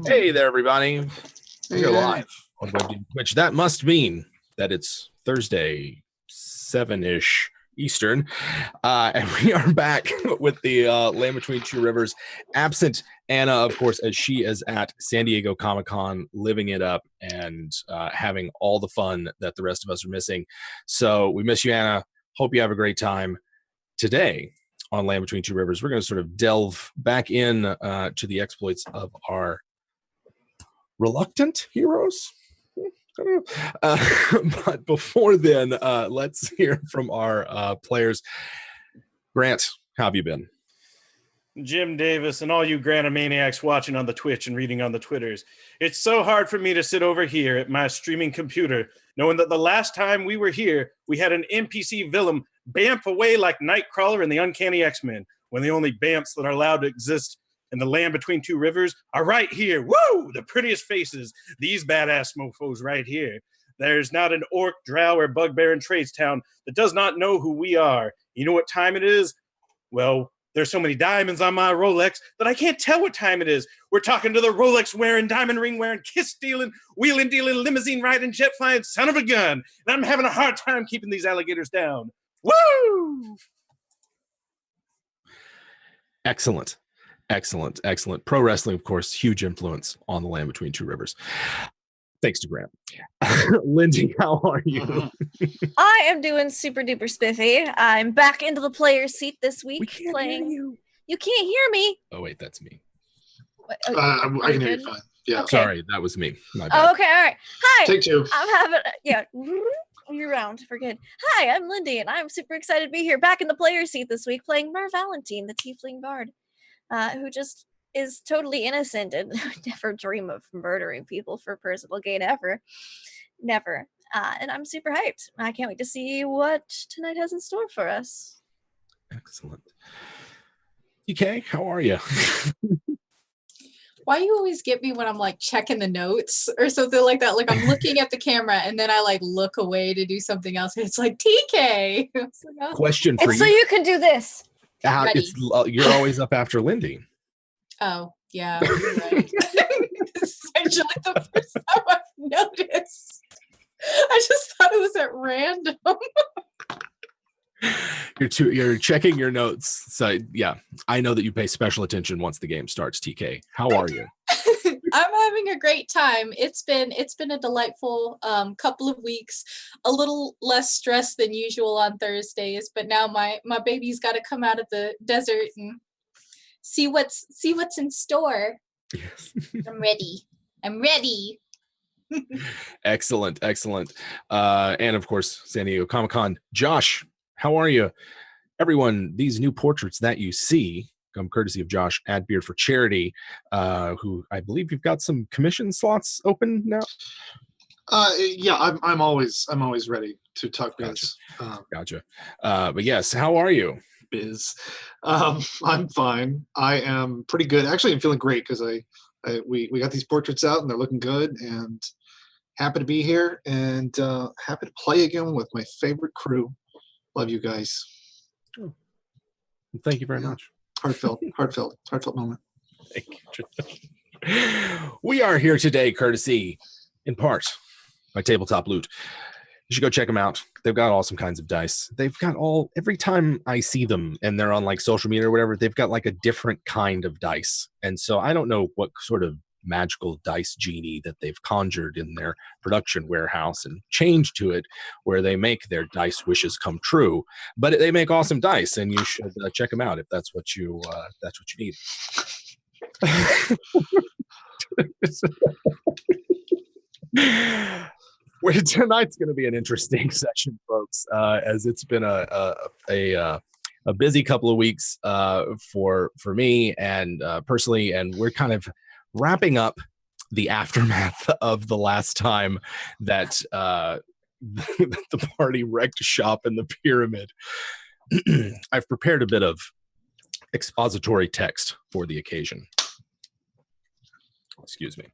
Hey there, everybody. We're live on Twitch. That must mean that it's Thursday, 7-ish Eastern. And we are back with the Land Between Two Rivers. Absent Anna, of course, as she is at San Diego Comic-Con, living it up and having all the fun that the rest of us are missing. So we miss you, Anna. Hope you have a great time. Today on Land Between Two Rivers, we're going to sort of delve back in to the exploits of our reluctant heroes. But before then, let's hear from our players. Grant, how have you been? Jim Davis and all you Grantomaniacs watching on the Twitch and reading on the Twitters. It's so hard for me to sit over here at my streaming computer knowing that the last time we were here, we had an NPC villain bamf away like Nightcrawler and the Uncanny X-Men, when the only bamfs that are allowed to exist in the Land Between Two Rivers are right here. Woo! The prettiest faces, these badass mofos right here. There's not an orc, drow, or bugbear in Tradestown that does not know who we are. You know what time it is? Well, there's so many diamonds on my Rolex that I can't tell what time it is. We're talking to the Rolex-wearing, diamond ring-wearing, kiss-stealing, wheeling-dealing, limousine-riding, jet-flying son of a gun. And I'm having a hard time keeping these alligators down. Woo! Excellent. Pro wrestling, of course, huge influence on the Land Between Two Rivers. Thanks to Grant. Lindsay, how are you? I am doing super duper spiffy. I'm back into the player's seat this week. We can't playing. hear you. You can't hear me. Oh wait, that's me. I can hear you fine. Yeah. Okay. Sorry, that was me. My bad. Oh, okay, all right. Hi. Take two. I'm having you're round for good. Hi, I'm Lindy, and I'm super excited to be here, back in the player's seat this week, playing Mer Valentine, the Tiefling Bard, who just is totally innocent and never dream of murdering people for personal gain ever. Never. And I'm super hyped. I can't wait to see what tonight has in store for us. Excellent. EK, how are you? Why you always get me when I'm like checking the notes or something like that? Like I'm looking at the camera and then I like look away to do something else. And it's like TK. It's like, oh. Question for It's you. so you can do this. You're always up after Lindy. Oh, yeah. You're right. This is actually the first time I've noticed. I just thought it was at random. You're checking your notes. So yeah, I know that you pay special attention once the game starts. TK, how are you? I'm having a great time. It's been a delightful couple of weeks. A little less stress than usual on Thursdays, but now my baby's got to come out of the desert and see what's in store. Yes. I'm ready. Excellent. And of course, San Diego Comic-Con. Josh, how are you? Everyone, these new portraits that you see come courtesy of Josh at Beard for Charity, who I believe you've got some commission slots open now. Yeah, I'm always ready to talk biz. Gotcha. But yes, how are you? Biz. I'm fine. I am pretty good. Actually, I'm feeling great because we got these portraits out and they're looking good, and happy to be here and happy to play again with my favorite crew. Love you guys. Oh. Thank you very much. Heartfelt moment. Thank you. We are here today courtesy, in part, by Tabletop Loot. You should go check them out. They've got awesome kinds of dice. They've got every time I see them and they're on like social media or whatever, they've got like a different kind of dice. And so I don't know what sort of magical dice genie that they've conjured in their production warehouse and changed to it where they make their dice wishes come true. But they make awesome dice, and you should check them out if that's what you need. Well, tonight's going to be an interesting session, folks, as it's been a busy couple of weeks for me and personally, and we're kind of wrapping up the aftermath of the last time that the party wrecked shop in the pyramid. I've prepared a bit of expository text for the occasion. Excuse me.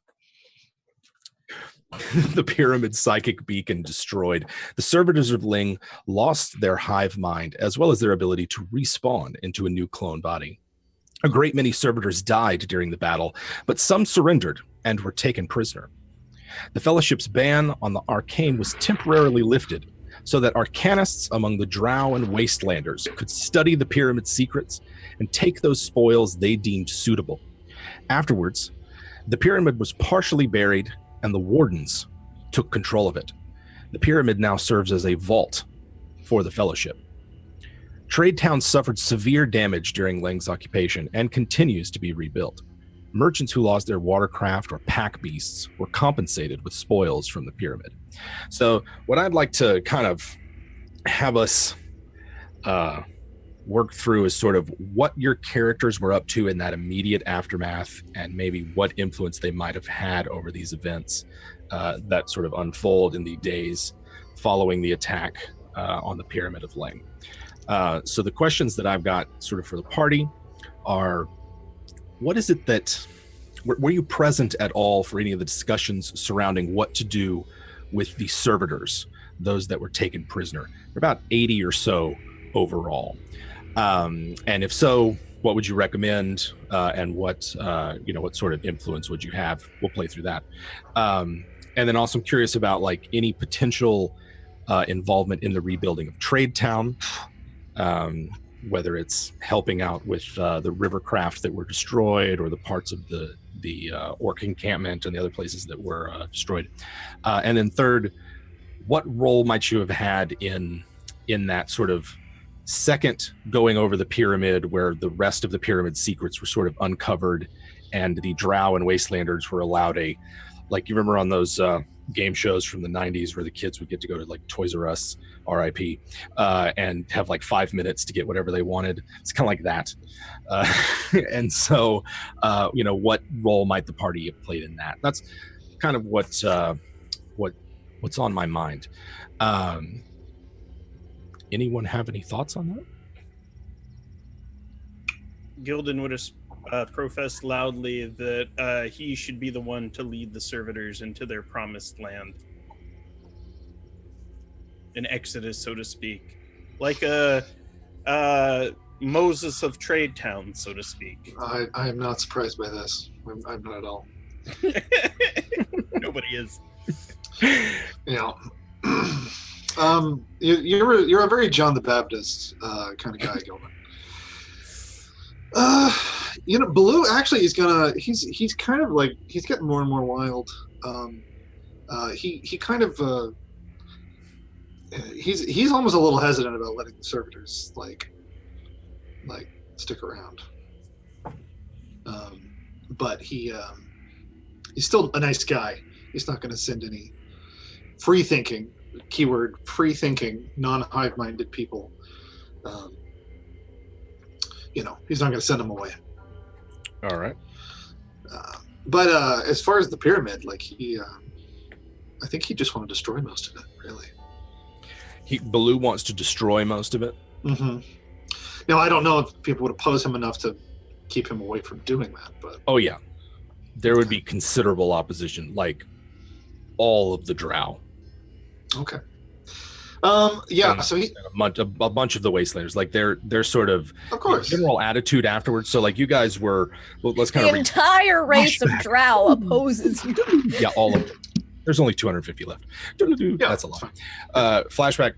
The pyramid psychic beacon destroyed. The servitors of Ling lost their hive mind as well as their ability to respawn into a new clone body. A great many servitors died during the battle, but some surrendered and were taken prisoner. The Fellowship's ban on the arcane was temporarily lifted so that arcanists among the Drow and Wastelanders could study the pyramid's secrets and take those spoils they deemed suitable. Afterwards, the pyramid was partially buried and the Wardens took control of it. The pyramid now serves as a vault for the Fellowship. Trade Town suffered severe damage during Leng's occupation and continues to be rebuilt. Merchants who lost their watercraft or pack beasts were compensated with spoils from the pyramid. So what I'd like to kind of have us work through is sort of what your characters were up to in that immediate aftermath and maybe what influence they might have had over these events that sort of unfold in the days following the attack on the Pyramid of Leng. So the questions that I've got sort of for the party are, what is it that, were you present at all for any of the discussions surrounding what to do with the servitors, those that were taken prisoner? There are about 80 or so overall. And if so, what would you recommend, and what sort of influence would you have? We'll play through that. And then also I'm curious about like any potential involvement in the rebuilding of Trade Town, whether it's helping out with the river craft that were destroyed or the parts of the orc encampment and the other places that were destroyed. And then third, what role might you have had in that sort of second going over the pyramid where the rest of the pyramid secrets were sort of uncovered and the Drow and Wastelanders were allowed like you remember on those game shows from the 90s where the kids would get to go to like Toys R Us, RIP, and have like 5 minutes to get whatever they wanted. It's kind of like that. And so, what role might the party have played in that? That's kind of what's on my mind. Anyone have any thoughts on that? Gildan would have professed loudly that he should be the one to lead the servitors into their promised land. An exodus, so to speak. Like a Moses of Trade Town, so to speak. I am not surprised by this. I'm not at all. Nobody is. You're a very John the Baptist kind of guy, Gilman. Baloo actually he's kind of like he's getting more and more wild. He kind of he's almost a little hesitant about letting the servitors like stick around. But he's still a nice guy. He's not going to send any free thinking, keyword free thinking, non-hive-minded people. He's not going to send them away. All right. But as far as the pyramid, like I think he just want to destroy most of it, really. Baloo wants to destroy most of it? Mm-hmm. Now, I don't know if people would oppose him enough to keep him away from doing that, but... Oh, yeah. There would be considerable opposition, like all of the Drow. Okay. So he... a bunch of the Wastelanders, like they're sort of course, general attitude afterwards. So like you guys were, let's kind the entire race of Drow opposes you. Yeah, all of them. There's only 250 left. Yeah, that's a lot. Flashback.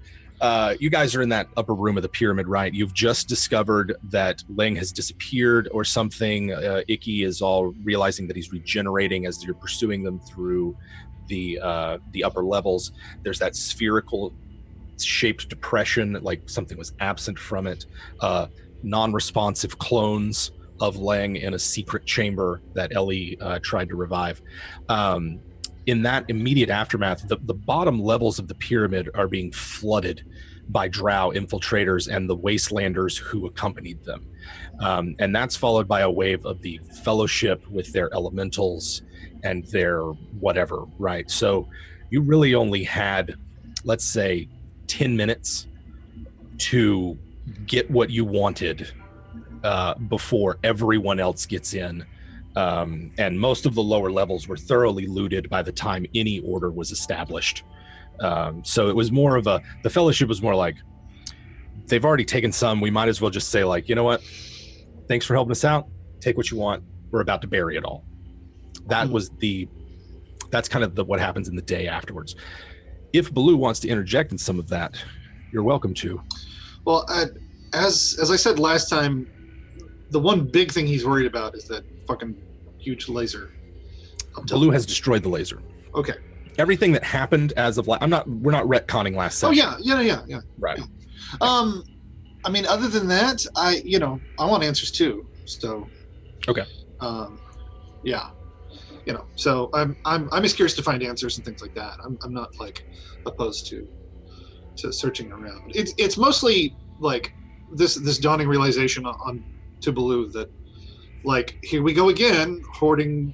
You guys are in that upper room of the pyramid, right? You've just discovered that Leng has disappeared or something. Icky is all realizing that he's regenerating as you're pursuing them through the upper levels. There's that spherical shaped depression, like something was absent from it. Non-responsive clones of Leng in a secret chamber that Ellie tried to revive. In that immediate aftermath, the bottom levels of the pyramid are being flooded by Drow infiltrators and the Wastelanders who accompanied them. And that's followed by a wave of the Fellowship with their elementals and their whatever, right? So you really only had, let's say, 10 minutes to get what you wanted before everyone else gets in. And most of the lower levels were thoroughly looted by the time any order was established. So it was more of the Fellowship was more like, they've already taken some, we might as well just say like, you know what, thanks for helping us out, take what you want. We're about to bury it all. That's kind of what happens in the day afterwards. If Baloo wants to interject in some of that, you're welcome to. Well, as I said last time, the one big thing he's worried about is that fucking huge laser. Baloo has destroyed the laser. Okay. Everything that happened as of we're not retconning last session. Oh yeah. Right. Yeah. I mean, other than that, I want answers too. So. Okay. Yeah. So I'm as curious to find answers and things like that. I'm not like opposed to searching around. It's mostly like this dawning realization to Baloo that, like, here we go again, hoarding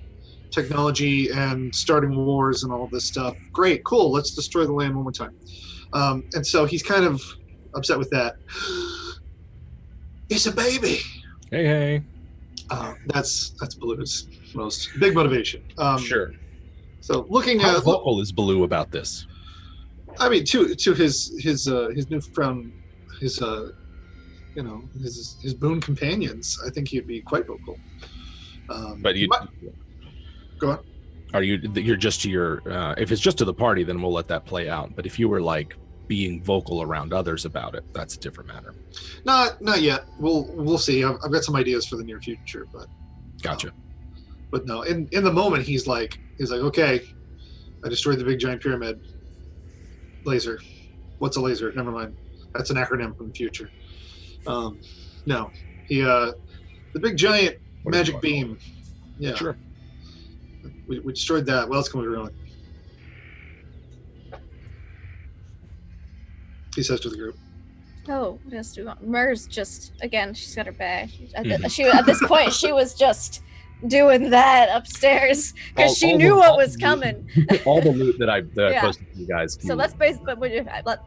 technology and starting wars and all this stuff. Great, cool, let's destroy the land one more time. And so he's kind of upset with that. It's a baby. Hey. That's Baloo's most big motivation. Sure. So looking how at vocal is Baloo about this? I mean, to his newfound his boon companions, I think he'd be quite vocal. But you go on. You're just to your if it's just to the party, then we'll let that play out. But if you were like being vocal around others about it, that's a different matter. Not yet. We'll see. I've got some ideas for the near future, but gotcha. But no, in the moment he's like, okay, I destroyed the big giant pyramid. Laser. What's a laser? Never mind. That's an acronym from the future. No, the big giant magic beam. Yeah. Sure. We destroyed that. What else can we ruin? He says to the group. Oh, what else do we want? Mer's just, again, she's got her bag. At this point, she was just doing that upstairs because she knew what was coming. All the loot that I posted to you guys. So that's basically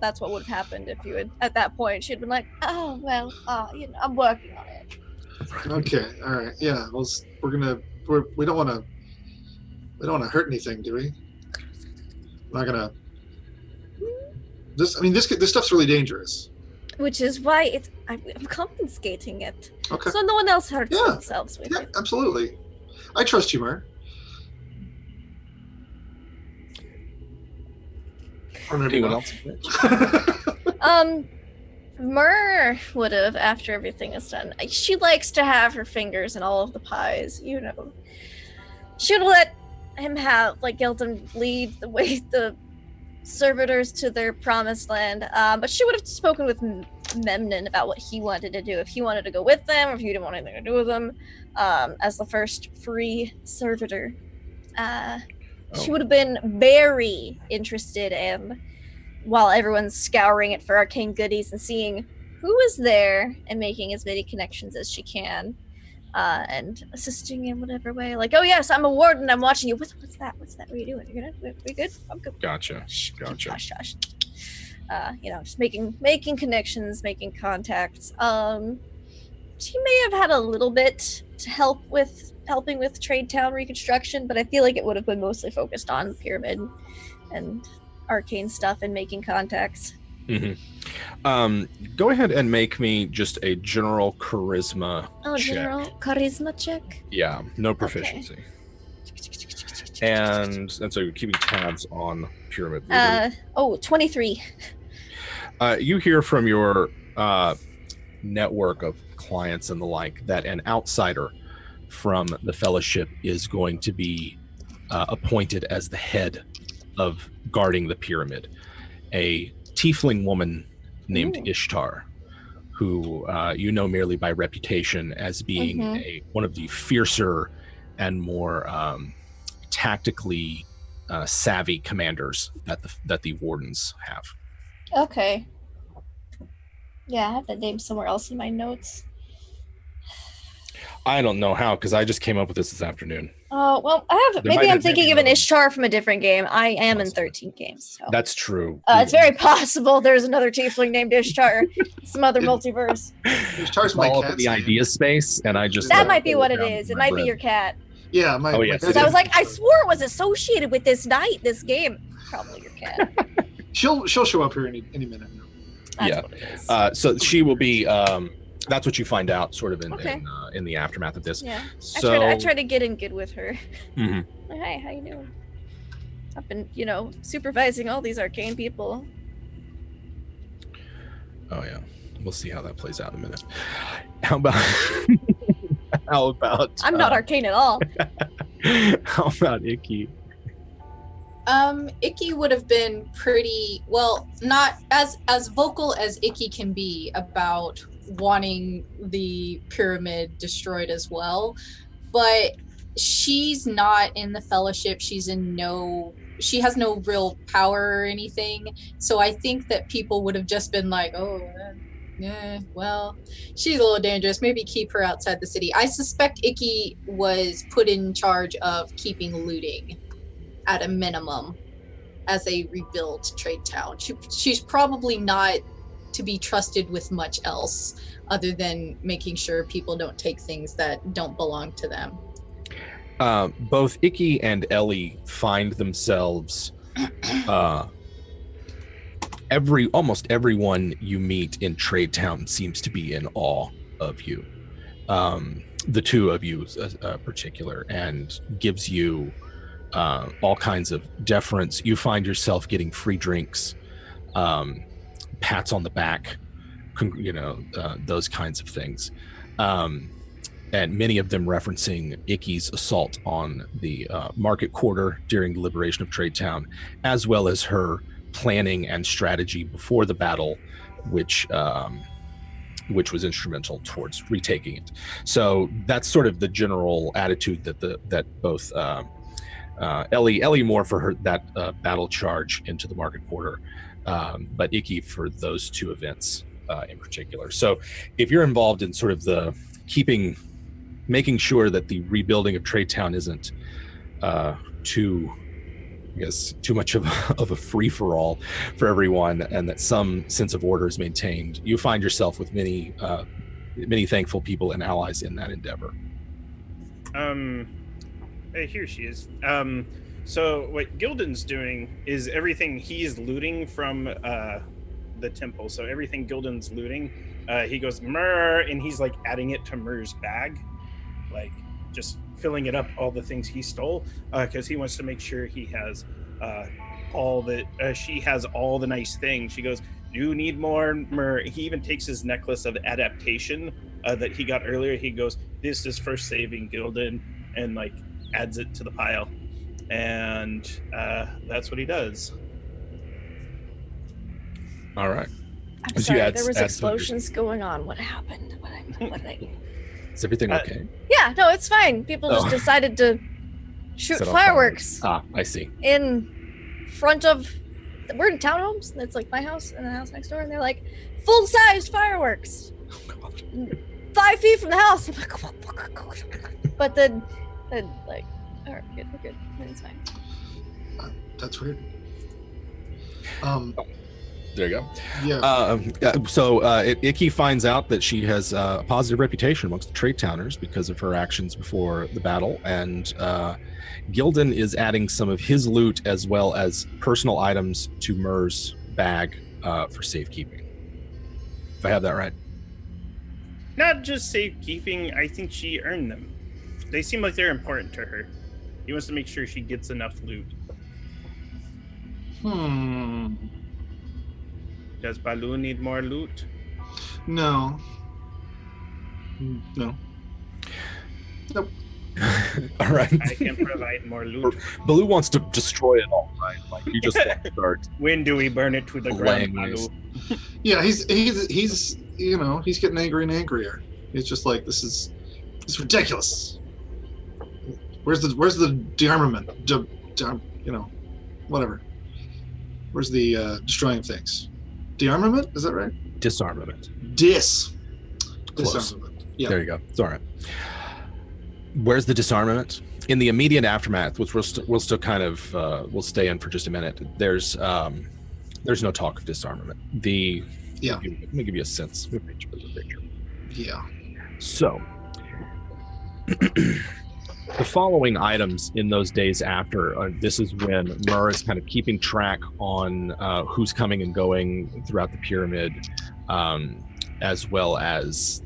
that's what would have happened if you had, at that point, she'd been like, oh, well, I'm working on it. Okay, all right. Yeah, well, we don't want to hurt anything, do we? We're not gonna. This stuff's really dangerous. Which is why I'm confiscating it. Okay. So no one else hurts themselves with it. Absolutely. I trust you, Mer. Or maybe anyone not. else? Mer would have, after everything is done. She likes to have her fingers in all of the pies, She would let him lead the way the servitors to their promised land, but she would have spoken with Memnon about what he wanted to do, if he wanted to go with them or if he didn't want anything to do with them, as the first free servitor. She would have been very interested in, while everyone's scouring it for arcane goodies and seeing who is there and making as many connections as she can, and assisting in whatever way. Like, oh yes, I'm a warden, I'm watching you. What's that? What are you doing? We good? I'm good. Gotcha. Gosh. Just making connections, making contacts. She may have had a little bit to helping with Trade Town reconstruction, but I feel like it would have been mostly focused on pyramid and arcane stuff and making contacts. Mm-hmm. Go ahead and make me just a general charisma check. General charisma check? Yeah, no proficiency. Okay. And so you're keeping tabs on pyramid. 23. You hear from your network of clients and the like that an outsider from the fellowship is going to be appointed as the head of guarding the pyramid. A tiefling woman named Ishtar, who merely by reputation as being one of the fiercer and more tactically savvy commanders that the wardens have. Okay. Yeah, I have that name somewhere else in my notes. I don't know how, because I just came up with this afternoon. Oh, well, maybe I'm thinking of an Ishtar from a different game. I am in 13 games. So. That's true. It's very possible there's another tiefling named Ishtar. Some other multiverse. Ishtar's my cat. The idea space, and I just... That might be what it is. It might be your cat. Yeah, my Because I was like, I swore it was associated with this game. Probably your cat. She'll show up here any minute now. That's what it is. So she will be That's what you find out sort of Okay. in the aftermath of this. Yeah. So I try to get in good with her. Mhm. Like, hi, how you doing? I've been, supervising all these arcane people. Oh yeah, we'll see how that plays out in a minute. How about I'm not arcane at all. how about Icky? Icky would have been pretty well, not as vocal as Icky can be about wanting the pyramid destroyed as well, but she's not in the fellowship. She has no real power or anything. So I think that people would have just been like, oh, well, she's a little dangerous. Maybe keep her outside the city. I suspect Icky was put in charge of keeping looting at a minimum as a rebuilt trade town. She's probably not to be trusted with much else other than making sure people don't take things that don't belong to them. Both Icky and Ellie find themselves almost everyone you meet in Trade Town seems to be in awe of you. The two of you particular, and gives you all kinds of deference. You find yourself getting free drinks, pats on the back, those kinds of things. And many of them referencing Icky's assault on the market quarter during the liberation of Trade Town, as well as her planning and strategy before the battle, which was instrumental towards retaking it. So that's sort of the general attitude that both Ellie more for her that battle charge into the market quarter, but Icky for those two events in particular. So if you're involved in sort of the making sure that the rebuilding of Trade Town isn't too much of a free-for-all for everyone, and that some sense of order is maintained, you find yourself with many thankful people and allies in that endeavor. Hey, here she is. So what Gildan's doing is everything he's looting from the temple. So everything Gildan's looting, he goes Mer, and he's like adding it to Mer's bag, like just filling it up, all the things he stole, because he wants to make sure he has she has all the nice things. She goes, you need more, Mer. He even takes his necklace of adaptation that he got earlier. He goes, this is for saving Gildan, and like adds it to the pile. And that's what he does. All right. I'm sorry, there was explosions going on. What happened? Is everything okay? Yeah, no, it's fine. People just decided to shoot fireworks. I see. In front of, we're in townhomes, and it's like my house and the house next door, and they're like, full-sized fireworks. 5 feet from the house. I'm like, but then like, all right, we're good. It's fine. That's weird. There you go. Yeah. So Icky finds out that she has a positive reputation amongst the Trade Towners because of her actions before the battle, and Gildan is adding some of his loot as well as personal items to Mer's bag for safekeeping. If I have that right. Not just safekeeping, I think she earned them. They seem like they're important to her. He wants to make sure she gets enough loot. Does Baloo need more loot? No. Nope. All right. I can provide more loot. Baloo wants to destroy it all, right? Like you just want to start. When do we burn it to the ground, Baloo? Yeah, he's getting angry and angrier. He's just like, this is ridiculous. Where's the dearmament? Whatever. Where's the destroying things? Dearmament? Is that right? Disarmament. Disarmament. Yeah. There you go. It's all right. Where's the disarmament? In the immediate aftermath, which we'll still kind of we'll stay in for just a minute. There's no talk of disarmament. Let me give you a sense. Let me picture. Yeah. So the following items in those days after, this is when Mer is kind of keeping track on who's coming and going throughout the pyramid. as well as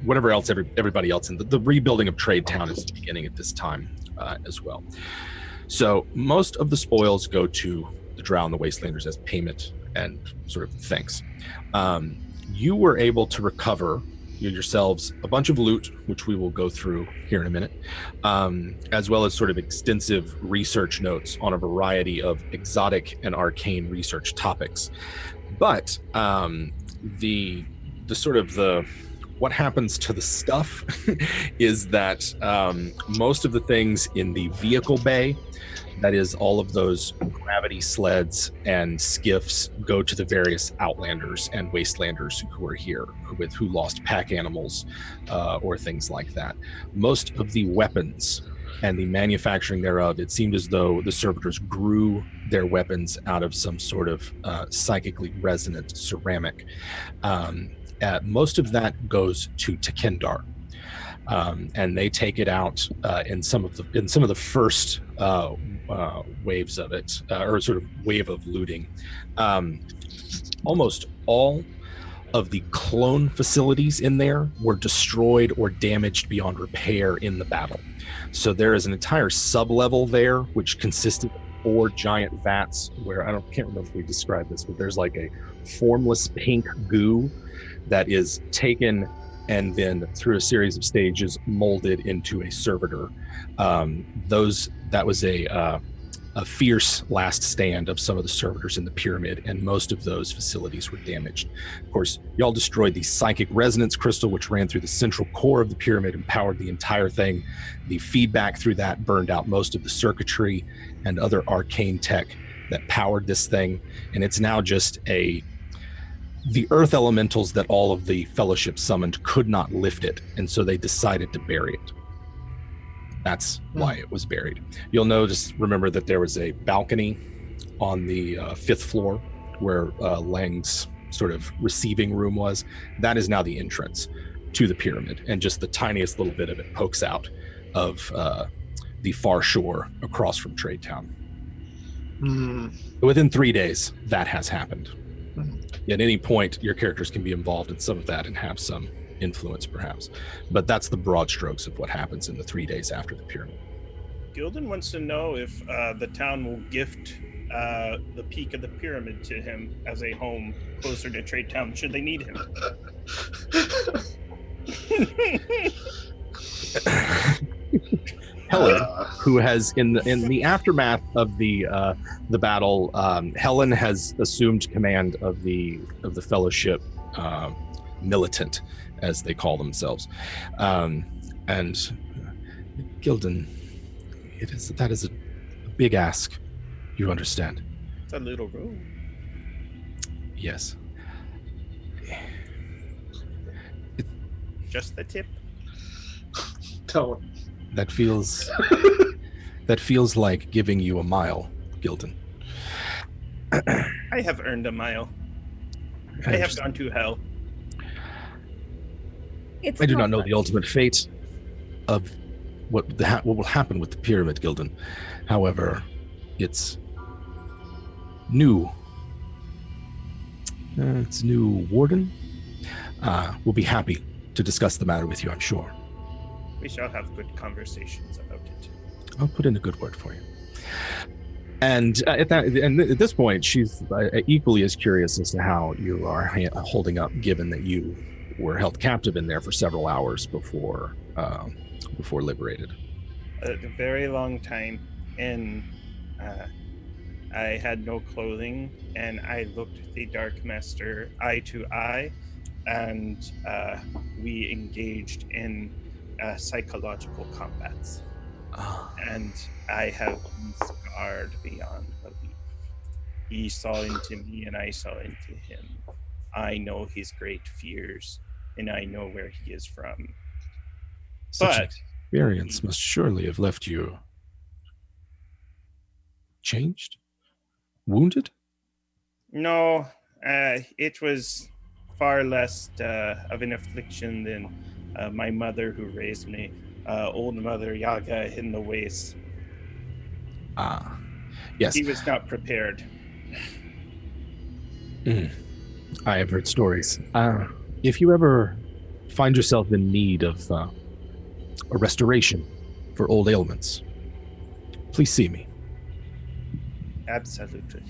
whatever else everybody else in the rebuilding of Trade Town is beginning at this time as well. So most of the spoils go to the Drow and the Wastelanders as payment and sort of thanks. You were able to recover yourselves a bunch of loot, which we will go through here in a minute, as well as sort of extensive research notes on a variety of exotic and arcane research topics. But what happens to the stuff is that most of the things in the vehicle bay, that is all of those gravity sleds and skiffs, go to the various Outlanders and Wastelanders who are here, who lost pack animals or things like that. Most of the weapons and the manufacturing thereof, it seemed as though the servitors grew their weapons out of some sort of psychically resonant ceramic. Most of that goes to Tekindar. And they take it out in some of the first waves of it, or sort of wave of looting. Almost all of the clone facilities in there were destroyed or damaged beyond repair in the battle. So there is an entire sub-level there, which consisted of 4 giant vats where can't remember if we described this, but there's like a formless pink goo that is taken and then through a series of stages molded into a servitor. That was a fierce last stand of some of the servitors in the pyramid, and most of those facilities were damaged. Of course, y'all destroyed the psychic resonance crystal, which ran through the central core of the pyramid and powered the entire thing. The feedback through that burned out most of the circuitry and other arcane tech that powered this thing, and it's now just the earth elementals that all of the fellowship summoned could not lift it, and so they decided to bury it. That's why it was buried. You'll remember that there was a balcony on the 5th floor where Lang's sort of receiving room was. That is now the entrance to the pyramid, and just the tiniest little bit of it pokes out of the far shore across from Trade Town. Within 3 days, that has happened. At any point, your characters can be involved in some of that and have some influence, perhaps. But that's the broad strokes of what happens in the 3 days after the pyramid. Gildan wants to know if the town will gift the peak of the pyramid to him as a home closer to Trade Town, should they need him. Helen, who has in the aftermath of the battle, Helen has assumed command of the Fellowship militant, as they call themselves, and Gildan, that is a big ask. You understand? It's a little room. Yes. Just the tip. Tell him. That feels like giving you a mile, Gildan. I have earned a mile. I have gone to hell. I do not know the ultimate fate of what will happen with the pyramid, Gildan. However, its new warden will be happy to discuss the matter with you, I'm sure. We shall have good conversations about it. I'll put in a good word for you. And at this point, she's equally as curious as to how you are holding up, given that you were held captive in there for several hours before liberated. A very long time, and I had no clothing, and I looked the Dark Master eye to eye, and we engaged in psychological combats. And I have been scarred beyond belief. He saw into me and I saw into him. I know his great fears, and I know where he is from. Such experience must surely have left you changed? Wounded? No, it was far less of an affliction than my mother who raised me, old Mother Yaga in the waste. Yes. He was not prepared. I have heard stories. If you ever find yourself in need of a restoration for old ailments, please see me. Absolutely.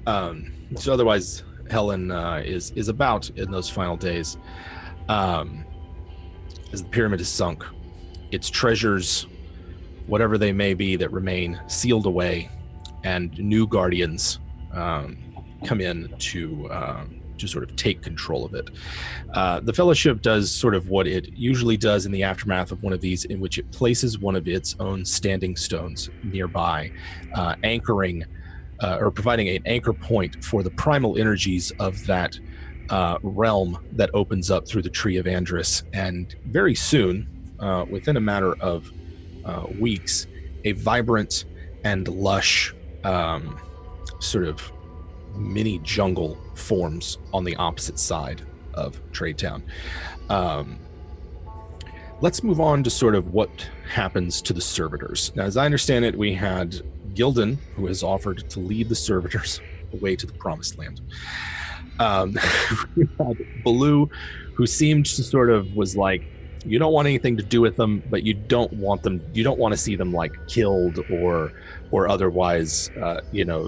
So otherwise, Helen is about in those final days. As the pyramid is sunk, its treasures, whatever they may be that remain, sealed away, and new guardians come in to sort of take control of it. The Fellowship does sort of what it usually does in the aftermath of one of these, in which it places one of its own standing stones nearby, anchoring or providing an anchor point for the primal energies of that realm that opens up through the Tree of Andrus. And very soon, within a matter of weeks, a vibrant and lush sort of mini jungle forms on the opposite side of Tradetown. Let's move on to sort of what happens to the servitors. Now, as I understand it, we had Gildan, who has offered to lead the servitors away to the promised land. We had Baloo, who seemed to sort of was like, you don't want anything to do with them, but you don't want to see them like killed or otherwise,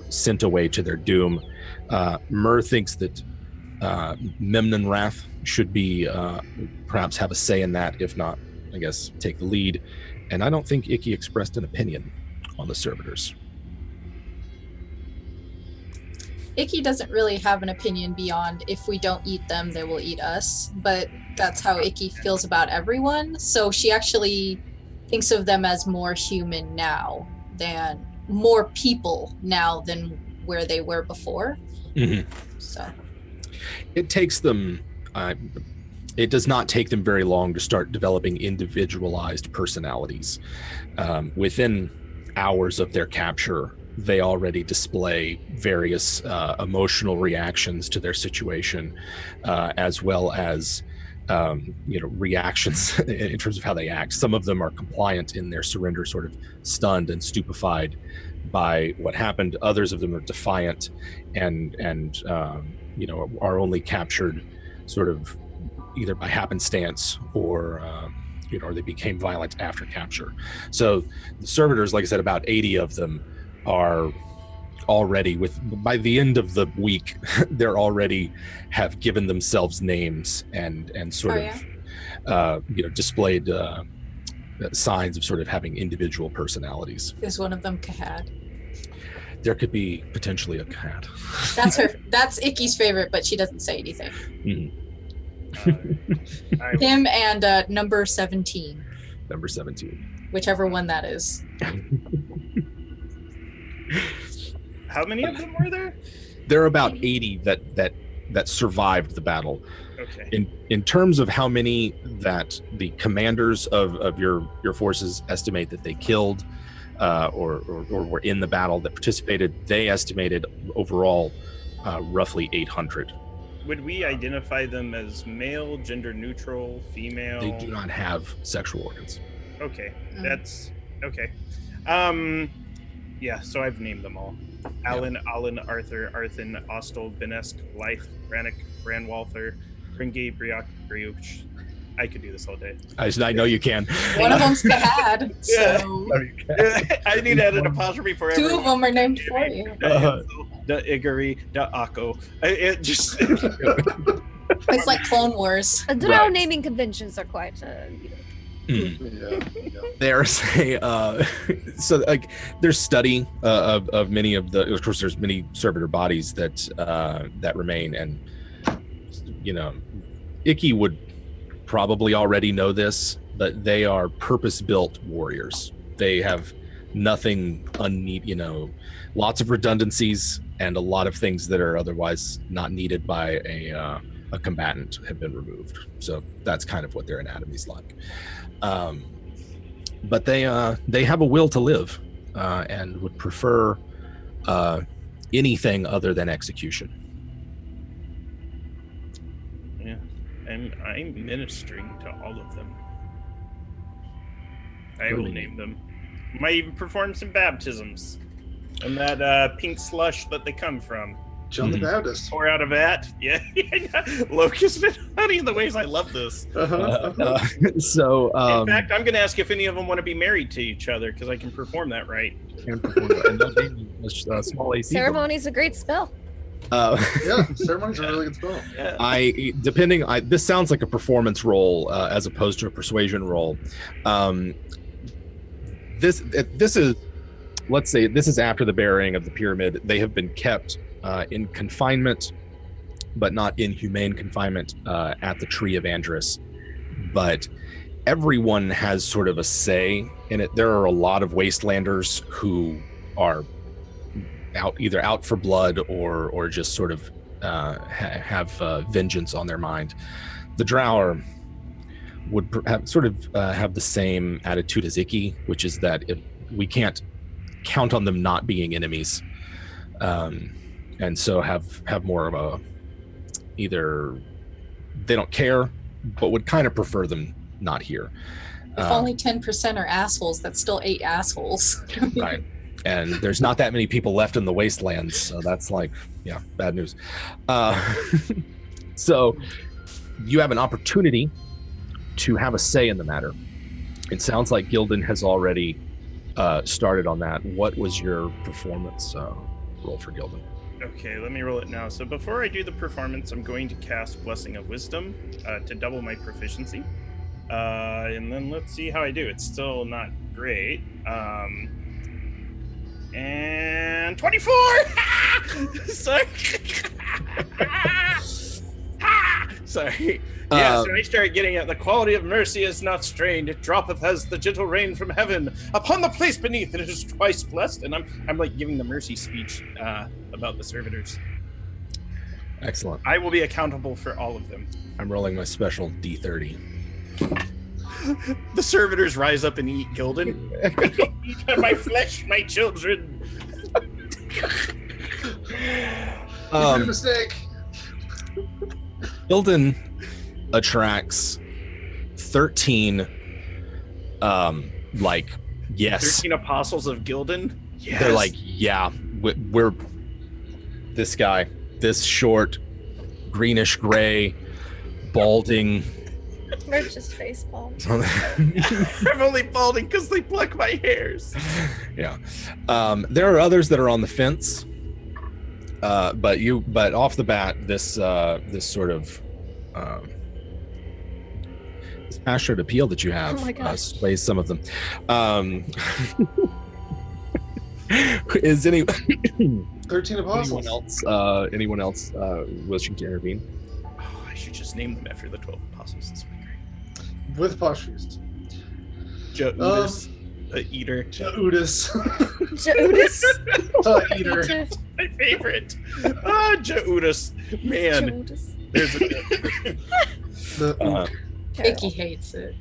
sent away to their doom. Myrrh thinks that Memnon Wrath should be perhaps have a say in that, if not, I guess, take the lead. And I don't think Icky expressed an opinion on the servitors. Icky doesn't really have an opinion beyond if we don't eat them, they will eat us. But that's how Icky feels about everyone. So she actually thinks of them as more human now, than more people now than where they were before. Mm-hmm. So it takes them. It does not take them very long to start developing individualized personalities. Within hours of their capture, they already display various emotional reactions to their situation, as well as reactions in terms of how they act. Some of them are compliant in their surrender, sort of stunned and stupefied by what happened. Others of them are defiant and are only captured sort of either by happenstance or they became violent after capture. So the servitors, like I said, about 80 of them are already by the end of the week, they're already have given themselves names and sort of displayed signs of sort of having individual personalities. is one of them Kahad? There could be potentially a cat. That's Icky's favorite, but she doesn't say anything. Mm-hmm. Him and number 17. Number 17. Whichever one that is. How many of them were there? There are about 80 that survived the battle. Okay. In terms of how many that the commanders of your forces estimate that they killed or were in the battle that participated, they estimated overall roughly 800. Would we identify them as male, gender neutral, female? They do not have sexual organs. Okay, that's okay. Yeah, so I've named them all. Alan, Alan, Arthur, Arthin, Ostol, Benesk, Leif, Brannick, Branwalther, Bringay, Briok, Briuch. I could do this all day. I know you can. One of them's Kahad, so... I need to add an apostrophe for everyone. 2 of them are named for you. The Igari, the Akko. It just... It's like Clone Wars. Drow naming conventions are quite... There's a so like there's study of many of the, of course there's many servitor bodies that remain, and Icky would probably already know this, but they are purpose-built warriors. They have nothing lots of redundancies, and a lot of things that are otherwise not needed by a combatant have been removed. So that's kind of what their anatomy's like. But they have a will to live and would prefer anything other than execution. Yeah, and I'm ministering to all of them. I will name them. Might even perform some baptisms and that pink slush that they come from. John the Baptist. Pour out a vat. Yeah. Locust and honey in the ways I love this. So, in fact, I'm going to ask if any of them want to be married to each other because I can perform that right. and they'll be a small AC. Ceremony's a great spell. Yeah, ceremony's a really good spell. Yeah. This sounds like a performance role as opposed to a persuasion role. This is, let's say, this is after the burying of the pyramid. They have been kept in confinement, but not inhumane confinement at the Tree of Andrus. But everyone has sort of a say in it. There are a lot of wastelanders who are either out for blood or just sort of have vengeance on their mind. The Drower would have the same attitude as Icky, which is that we can't count on them not being enemies, and so have more of a, either they don't care but would kind of prefer them not here. If only 10% are assholes, that's still 8 assholes. Right. And there's not that many people left in the wastelands, so that's like, yeah, bad news. So you have an opportunity to have a say in the matter. It sounds like Gildan has already started on that. What was your performance roll for Gildan? Okay, let me roll it now. So before I do the performance, I'm going to cast Blessing of Wisdom to double my proficiency. And then let's see how I do. It's still not great. And 24! Sorry. Sorry. Yeah, so I start getting at the quality of mercy is not strained. It droppeth as the gentle rain from heaven upon the place beneath. It is twice blessed. And I'm like giving the mercy speech about the servitors. Excellent. I will be accountable for all of them. I'm rolling my special D30. The servitors rise up and eat Gildan. Eat my flesh, my children. You made a mistake. Gildan attracts 13 yes. 13 apostles of Gildan. Yes. They're like, yeah, we're this guy, this short, greenish gray, balding. We're just face palms. I'm only balding because they pluck my hairs. Yeah. There are others that are on the fence. But off the bat, this sort of this passionate appeal that you have sways some of them. Is 13 apostles. Anyone else wishing to intervene? Oh, I should just name them after the 12 apostles. This would be great. With apostrophes. Jaudus, eater. Jaudus. Jaudus. Eater. My favorite. Jaudus. Man. Jaudus. There's Icky hates it.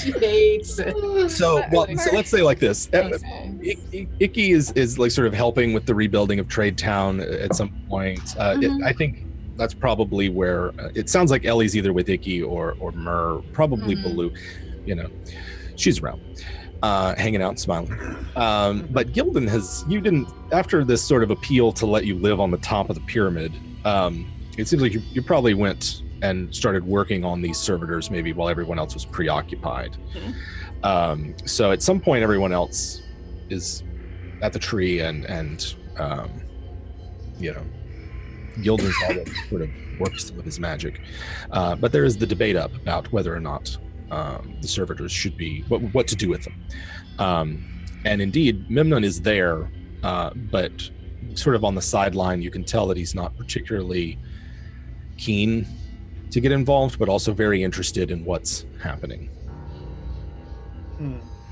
She hates it. So let's say like this. Icky is like sort of helping with the rebuilding of Trade Town at some point. I think that's probably where it sounds like Ellie's either with Icky or Myrrh, probably Baloo. You know, she's around, hanging out and smiling. But Gildan you didn't, after this sort of appeal to let you live on the top of the pyramid, it seems like you probably went and started working on these servitors maybe while everyone else was preoccupied. So at some point, everyone else is at the tree and you know, Gildan's already sort of works some of his magic. But there is the debate up about whether or not the servitors should be, what to do with them. And indeed, Memnon is there, but sort of on the sideline. You can tell that he's not particularly keen to get involved, but also very interested in what's happening.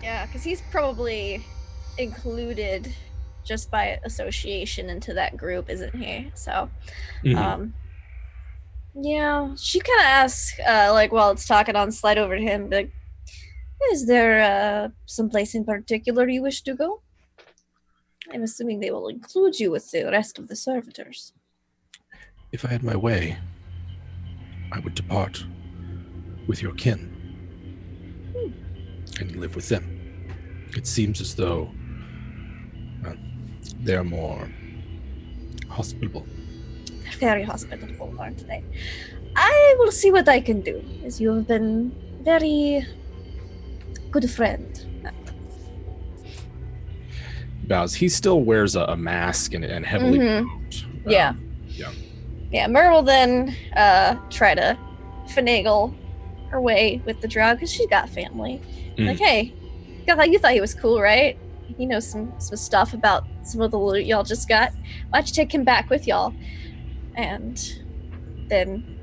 Yeah, because he's probably included just by association into that group, isn't he? So, yeah, she kind of asks, while it's talking on, slide over to him, like, is there some place in particular you wish to go? I'm assuming they will include you with the rest of the servitors. If I had my way, I would depart with your kin and live with them. It seems as though they're more hospitable. They're very hospitable, aren't they? I will see what I can do, as you have been very good friend. Bows. He still wears a mask and heavily Mhm. robed. Yeah. Yeah. Yeah, Mer will then try to finagle her way with the drow because she's got family. Like, hey, you thought he was cool, right? He knows some stuff about some of the loot y'all just got. Why don't you take him back with y'all? And then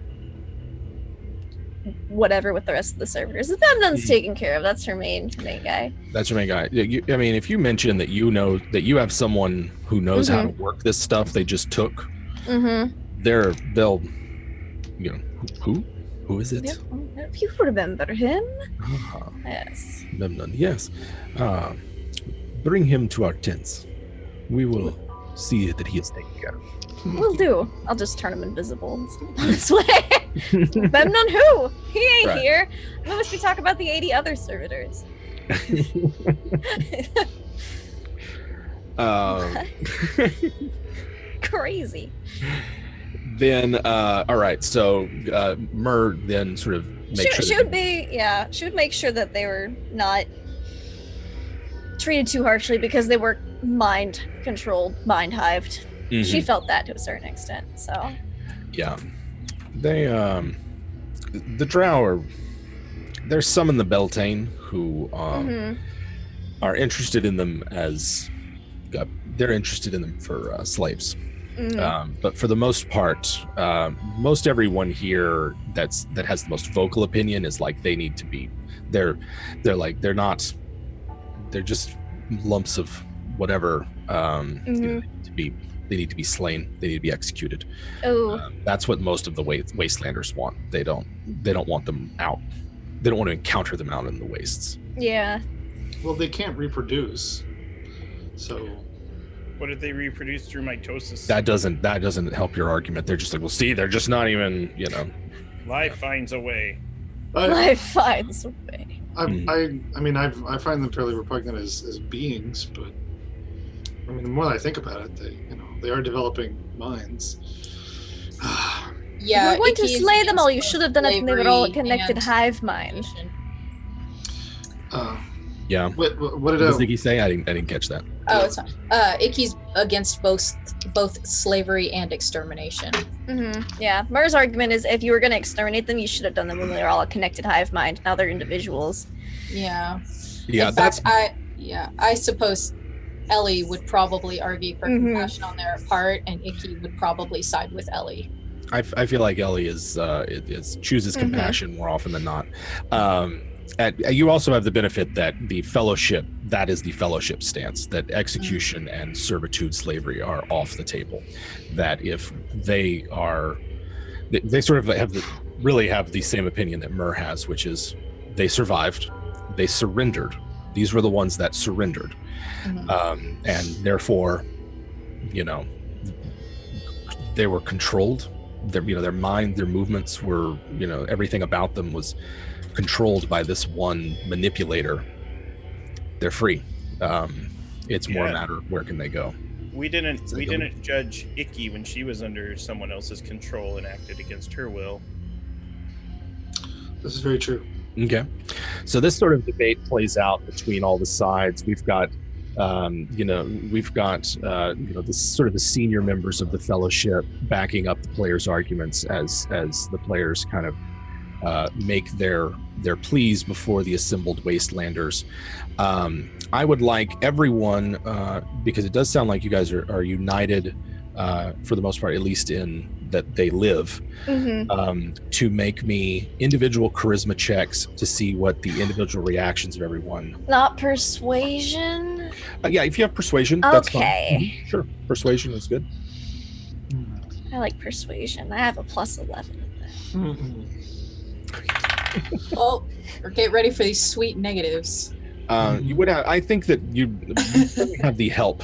whatever with the rest of the servitors. Bemnon's taken care of. That's her main guy. That's your main guy. I mean, if you mention that you know that you have someone who knows how to work this stuff they just took, they'll, you know, who is it? If you remember him. Yes. Memnon, yes. Bring him to our tents. We will see that he is taken care of. Will do. I'll just turn him invisible and send him on his way. Memnon who? He ain't here. We must be talking about the 80 other servitors. Crazy. Then, all right. So, Mer then sort of she would make sure that they were not treated too harshly because they were mind controlled, mind hived. She felt that to a certain extent. So, yeah, they the drow there's some in the Beltane who are interested in them as they're interested in them for slaves. But for the most part, most everyone here that has the most vocal opinion is like they need to be. They're just lumps of whatever. They need to be slain. They need to be executed. That's what most of the wastelanders want. They don't want them out. They don't want to encounter them out in the wastes. Yeah. Well, they can't reproduce. So. What if they reproduce through mitosis? That doesn't help your argument. They're just like, well, see, they're just not even, you know. Life finds a way. Life finds a way. I mean, I find them fairly repugnant as beings, but I mean, the more I think about it, they are developing minds. Yeah, we're going to slay them all. You should have done it when they were all a connected hive mind. Yeah. What did Ziggy say? I didn't catch that. Oh, it's fine. Icky's against both slavery and extermination. Yeah. Mer's argument is if you were going to exterminate them, you should have done them when they were all a connected hive mind. Now they're individuals. Yeah. Yeah. In fact, I suppose Ellie would probably argue for compassion on their part, and Icky would probably side with Ellie. I feel like Ellie is chooses compassion more often than not. You also have the benefit that the fellowship stance, that execution and servitude slavery are off the table. That if they sort of have the same opinion that Mer has, which is they survived, they surrendered. These were the ones that surrendered. And therefore, they were controlled. Their mind, their movements were, everything about them was controlled by this one manipulator. They're free. It's more a matter of where can they go. We didn't judge Icky when she was under someone else's control and acted against her will. This is very true. Okay, so this sort of debate plays out between all the sides. We've got the sort of the senior members of the fellowship backing up the players' arguments as the players kind of make their pleas before the assembled wastelanders. I would like everyone, because it does sound like you guys are united for the most part, at least in that they live, to make me individual charisma checks to see what the individual reactions of everyone. Not persuasion? Yeah, if you have persuasion, that's fine. Okay. Sure, persuasion is good. I like persuasion. I have a +11 in that. Well, get ready for these sweet negatives. You would have. I think that you certainly have the help.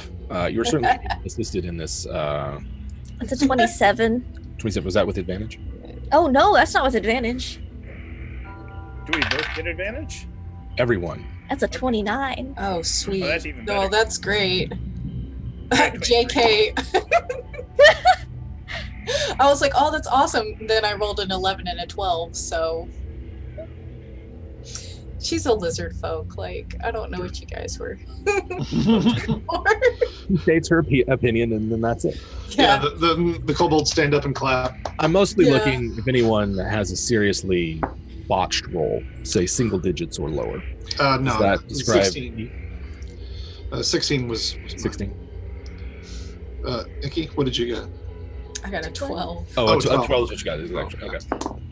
You're certainly assisted in this. It's a 27. 27. Was that with advantage? Oh no, that's not with advantage. Do we both get advantage? Everyone. That's a 29. Oh, sweet. Oh, that's even better. Oh, that's great. JK. I was like, oh, that's awesome. Then I rolled an 11 and a 12, so she's a lizard folk. Like, I don't know what you guys were. She states her opinion, and then that's it. Yeah, the kobolds stand up and clap. I'm mostly looking if anyone has a seriously botched roll, say single digits or lower. No, Does that describe 16. 16 was 16? Icky, what did you get? I got a 12. Oh, 12. 12 is what you got. Exactly. Okay.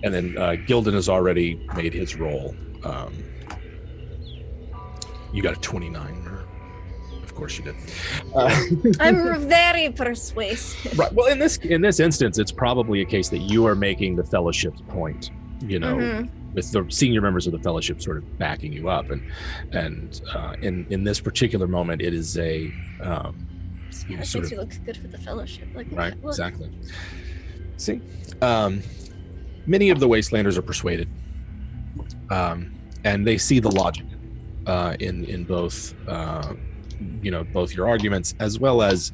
And then Gildan has already made his roll. You got a 29. Of course you did. I'm very persuasive. Right. Well, in this instance, it's probably a case that you are making the fellowship's point. You know, with the senior members of the fellowship sort of backing you up, and in this particular moment, it is a That sort makes of you look good for the fellowship. Like, right. look. Exactly. See, many of the Wastelanders are persuaded, and they see the logic in both. Both your arguments, as well as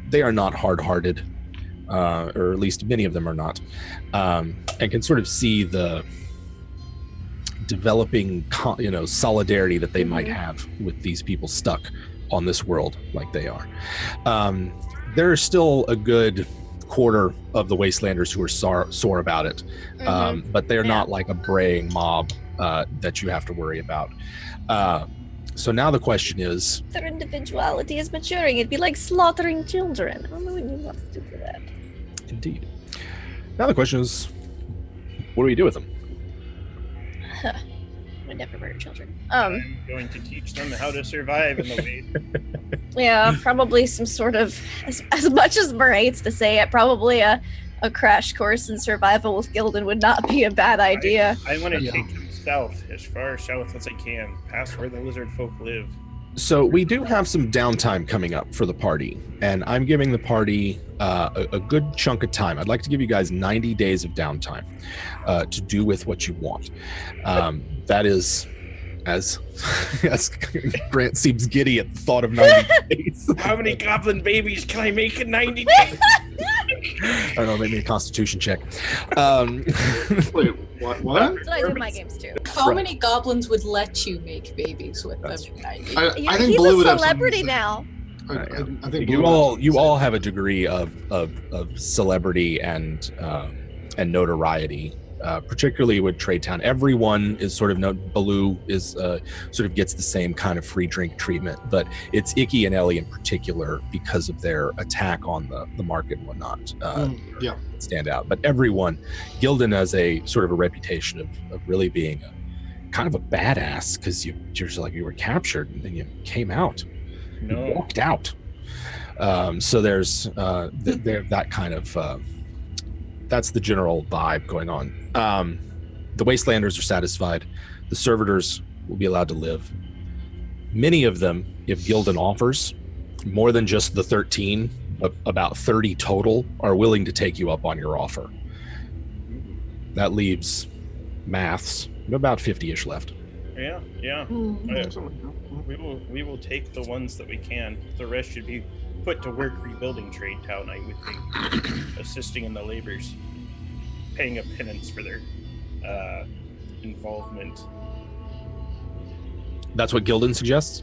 they are not hard-hearted, or at least many of them are not, and can sort of see the developing, solidarity that they might have with these people stuck on this world like they are. There is still a good quarter of the Wastelanders who are sore about it, but they're not like a braying mob that you have to worry about. So now the question is... Their individuality is maturing. It'd be like slaughtering children. I don't know what you want to do for that. Indeed. Now the question is, what do we do with them? I never murder children. I'm going to teach them how to survive in the waste. Yeah, probably some sort of, as much as Mur hates to say it, probably a crash course in survival with Gildan would not be a bad idea. I want to take them south, as far south as I can, past where the lizard folk live. So we do have some downtime coming up for the party, and I'm giving the party a good chunk of time. I'd like to give you guys 90 days of downtime to do with what you want. That is, as Grant seems giddy at the thought of 90 days. How many goblin babies can I make in 90 days? I don't know, maybe a constitution check. Wait, what? That's what I do in my games too. How many goblins would let you make babies with them in 90? I think He's Blue a would have celebrity something to say. now. I think you Blue all have a degree of celebrity and notoriety, particularly with Trade Town. Everyone is sort of Baloo is sort of gets the same kind of free drink treatment, but it's Icky and Ellie in particular because of their attack on the market and whatnot. Stand out. But everyone, Gildan has a sort of a reputation of really being kind of a badass because you're just like you were captured and then you came out. You walked out. So there's that kind of that's the general vibe going on. The Wastelanders are satisfied. The servitors will be allowed to live. Many of them, if Gildan offers more than just the 13, about 30 total, are willing to take you up on your offer. That leaves maths about 50-ish left. Yeah. We will take the ones that we can. The rest should be put to work rebuilding Trade Town, I would think, assisting in the labors, paying a penance for their involvement. That's what Gildan suggests?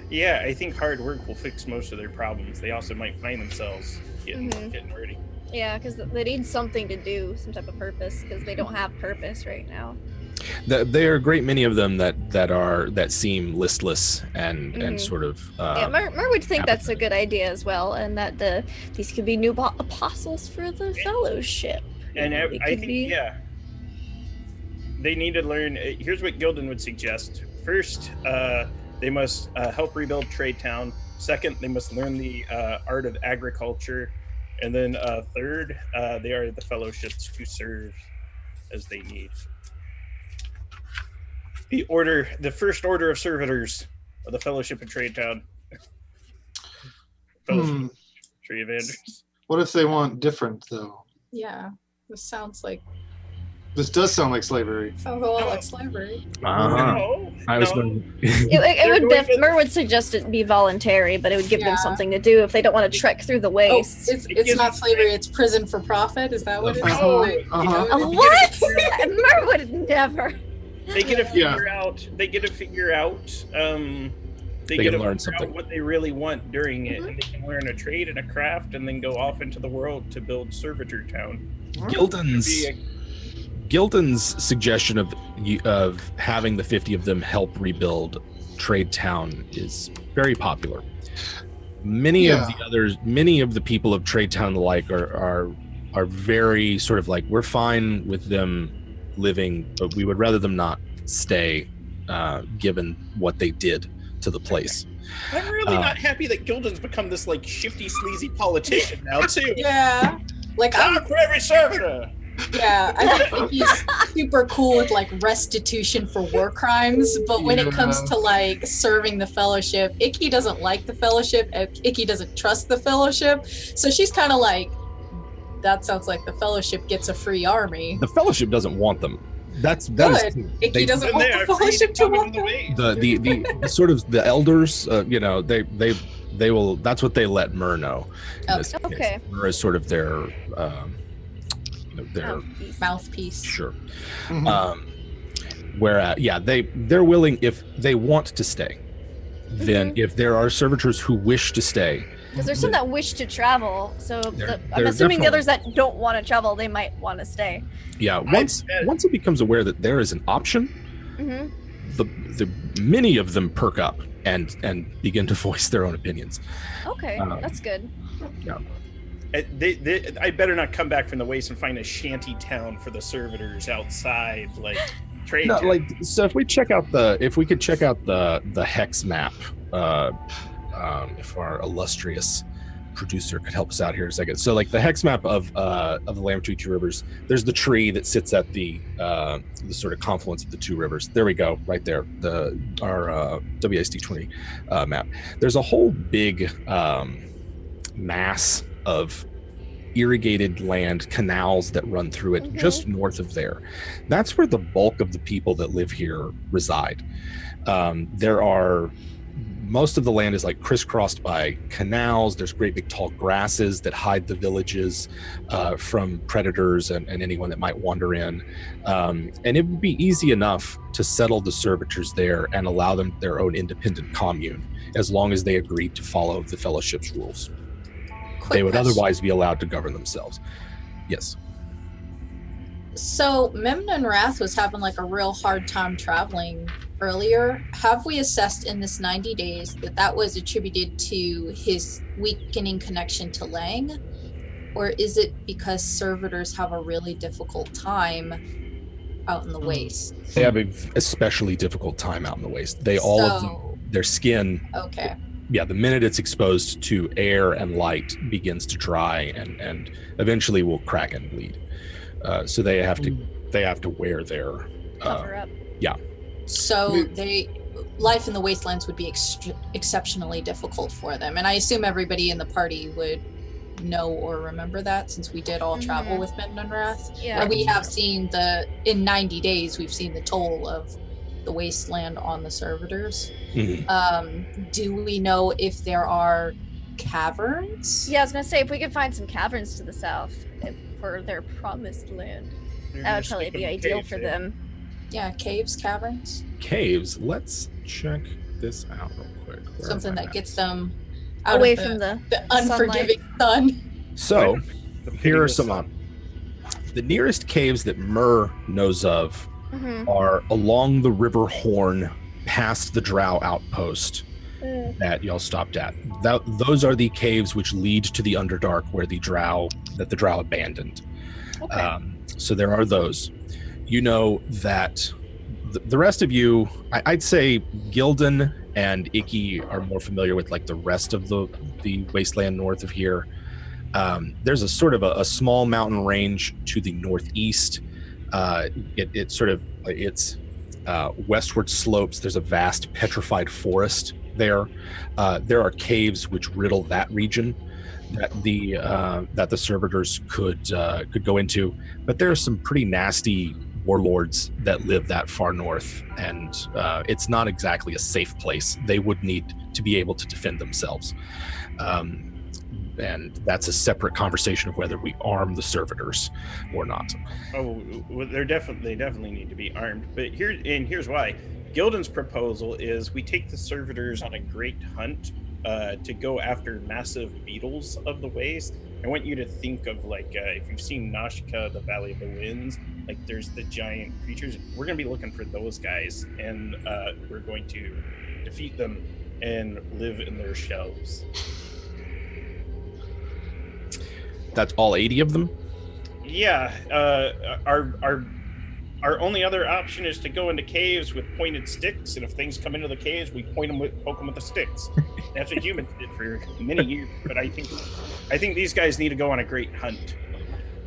Yeah, I think hard work will fix most of their problems. They also might find themselves getting ready. Yeah, because they need something to do, some type of purpose, because they don't have purpose right now. There are a great many of them that seem listless and sort of Mur would think that's a good idea as well, and that these could be new apostles for the fellowship. And I think they need to learn. Here's what Gildan would suggest. First, they must help rebuild Trade Town. Second, they must learn the art of agriculture. And then third, they are the fellowships to serve as they need. The first order of servitors of the Fellowship of Trade Town. Fellowship Tree of Andrews. What if they want different, though? Yeah, this sounds like This does sound like slavery. Sounds a lot like slavery. No, I was no. going. Mer would suggest it be voluntary, but it would give them something to do if they don't want to trek through the waste. It's not slavery, it's prison for profit. Is that what it is? What? Mer would never. They get to figure out. They get to figure out. They get to learn figure something. out what they really want during it, and they can learn a trade and a craft, and then go off into the world to build Servitor Town. Gildan's suggestion of having the 50 of them help rebuild Trade Town is very popular. Many of the people of Trade Town and the like are very sort of like, we're fine with them living, but we would rather them not stay, given what they did to the place. I'm really not happy that Gildan's become this like shifty, sleazy politician now too. Yeah, like I'm for every servitor. Yeah, I think he's super cool with like restitution for war crimes, but when it comes to like serving the Fellowship, Icky doesn't like the Fellowship. Icky doesn't trust the Fellowship, so she's kind of like, that sounds like the Fellowship gets a free army. The Fellowship doesn't want them. That good. Is Icky doesn't want the Fellowship to want them. The sort of the elders, they will. That's what they let Mer know. Okay. Mer is sort of their mouthpiece. Sure. Whereas, they're willing if they want to stay. Then, if there are servitors who wish to stay, because there's some that wish to travel, so I'm assuming the others that don't want to travel, they might want to stay. Yeah, once it becomes aware that there is an option, the many of them perk up and begin to voice their own opinions. Okay, that's good. Yeah. I better not come back from the waste and find a shanty town for the servitors outside, like trade. No, like, so if we could check out the hex map, if our illustrious producer could help us out here a second. So, like, the hex map of the Lamb-Tree Two Rivers, there's the tree that sits at the sort of confluence of the two rivers. There we go, right there. Our WASD 20 map. There's a whole big mass of irrigated land, canals that run through it just north of there. That's where the bulk of the people that live here reside. Most of the land is like crisscrossed by canals. There's great big tall grasses that hide the villages from predators and anyone that might wander in. And it would be easy enough to settle the servitors there and allow them their own independent commune, as long as they agreed to follow the Fellowship's rules. They would otherwise be allowed to govern themselves. Yes. So Memnon Wrath was having like a real hard time traveling earlier. Have we assessed in this 90 days that was attributed to his weakening connection to Lang? Or is it because servitors have a really difficult time out in the waste? They have an especially difficult time out in the waste. Their skin. Okay. Yeah, the minute it's exposed to air and light begins to dry and eventually will crack and bleed. So they have to wear their cover up. Yeah. So life in the wastelands would be exceptionally difficult for them, and I assume everybody in the party would know or remember that, since we did all travel with Memnon Wrath. Yeah. And we have seen in 90 days we've seen the toll of the wasteland on the servitors. Do we know if there are caverns? Yeah, I was gonna say, if we could find some caverns to the south for their promised land, that would probably be ideal for them. Yeah, caves, caverns. Caves. Let's check this out real quick. Something that gets them out away of from the unforgiving sun. So, here are some the nearest caves that Mer knows of are along the River Horn, past the Drow outpost that y'all stopped at. Those are the caves which lead to the Underdark, where the Drow abandoned. Okay. So there are those. You know that the rest of you, I'd say Gildan and Icky are more familiar with like the rest of the wasteland north of here. There's a sort of a small mountain range to the northeast. It's westward slopes. There's a vast petrified forest there. There are caves which riddle that region that the servitors could go into, but there are some pretty nasty warlords that live that far north, and it's not exactly a safe place. They would need to be able to defend themselves, and that's a separate conversation of whether we arm the servitors or not. Oh, well, they definitely need to be armed. But here's why. Gildan's proposal is we take the servitors on a great hunt to go after massive beetles of the waste. I want you to think of if you've seen Nashka, the Valley of the Winds, there's the giant creatures. We're going to be looking for those guys, and we're going to defeat them and live in their shells. That's all 80 of them? Yeah. Our only other option is to go into caves with pointed sticks, and if things come into the caves, we poke them with the sticks. That's what humans did for many years. But I think these guys need to go on a great hunt.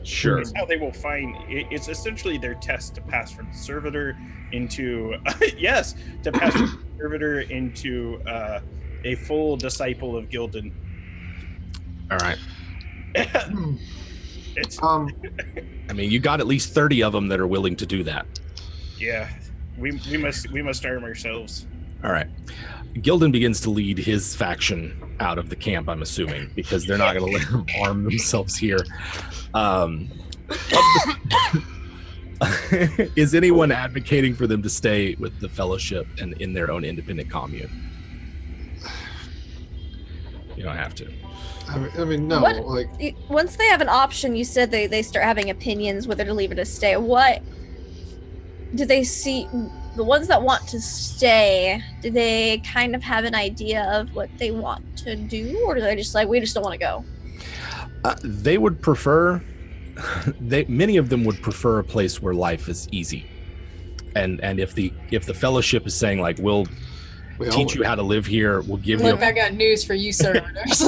Sure. It's how they will find. It's essentially their test to pass from servitor into into a full disciple of Gildan. All right. It's I mean, you got at least 30 of them that are willing to do that. Yeah, we must arm ourselves. All right. Gildan begins to lead his faction out of the camp, I'm assuming, because they're not going to let them arm themselves here. Is anyone advocating for them to stay with the Fellowship and in their own independent commune? You don't have to. I mean, no. Once they have an option, you said they start having opinions whether to leave or to stay. What do they see? The ones that want to stay, do they kind of have an idea of what they want to do, or do they just we just don't want to go? They would prefer. Many of them would prefer a place where life is easy, and if the Fellowship is saying we'll teach you how to live here, we'll give you. Look, I got news for you, servitors.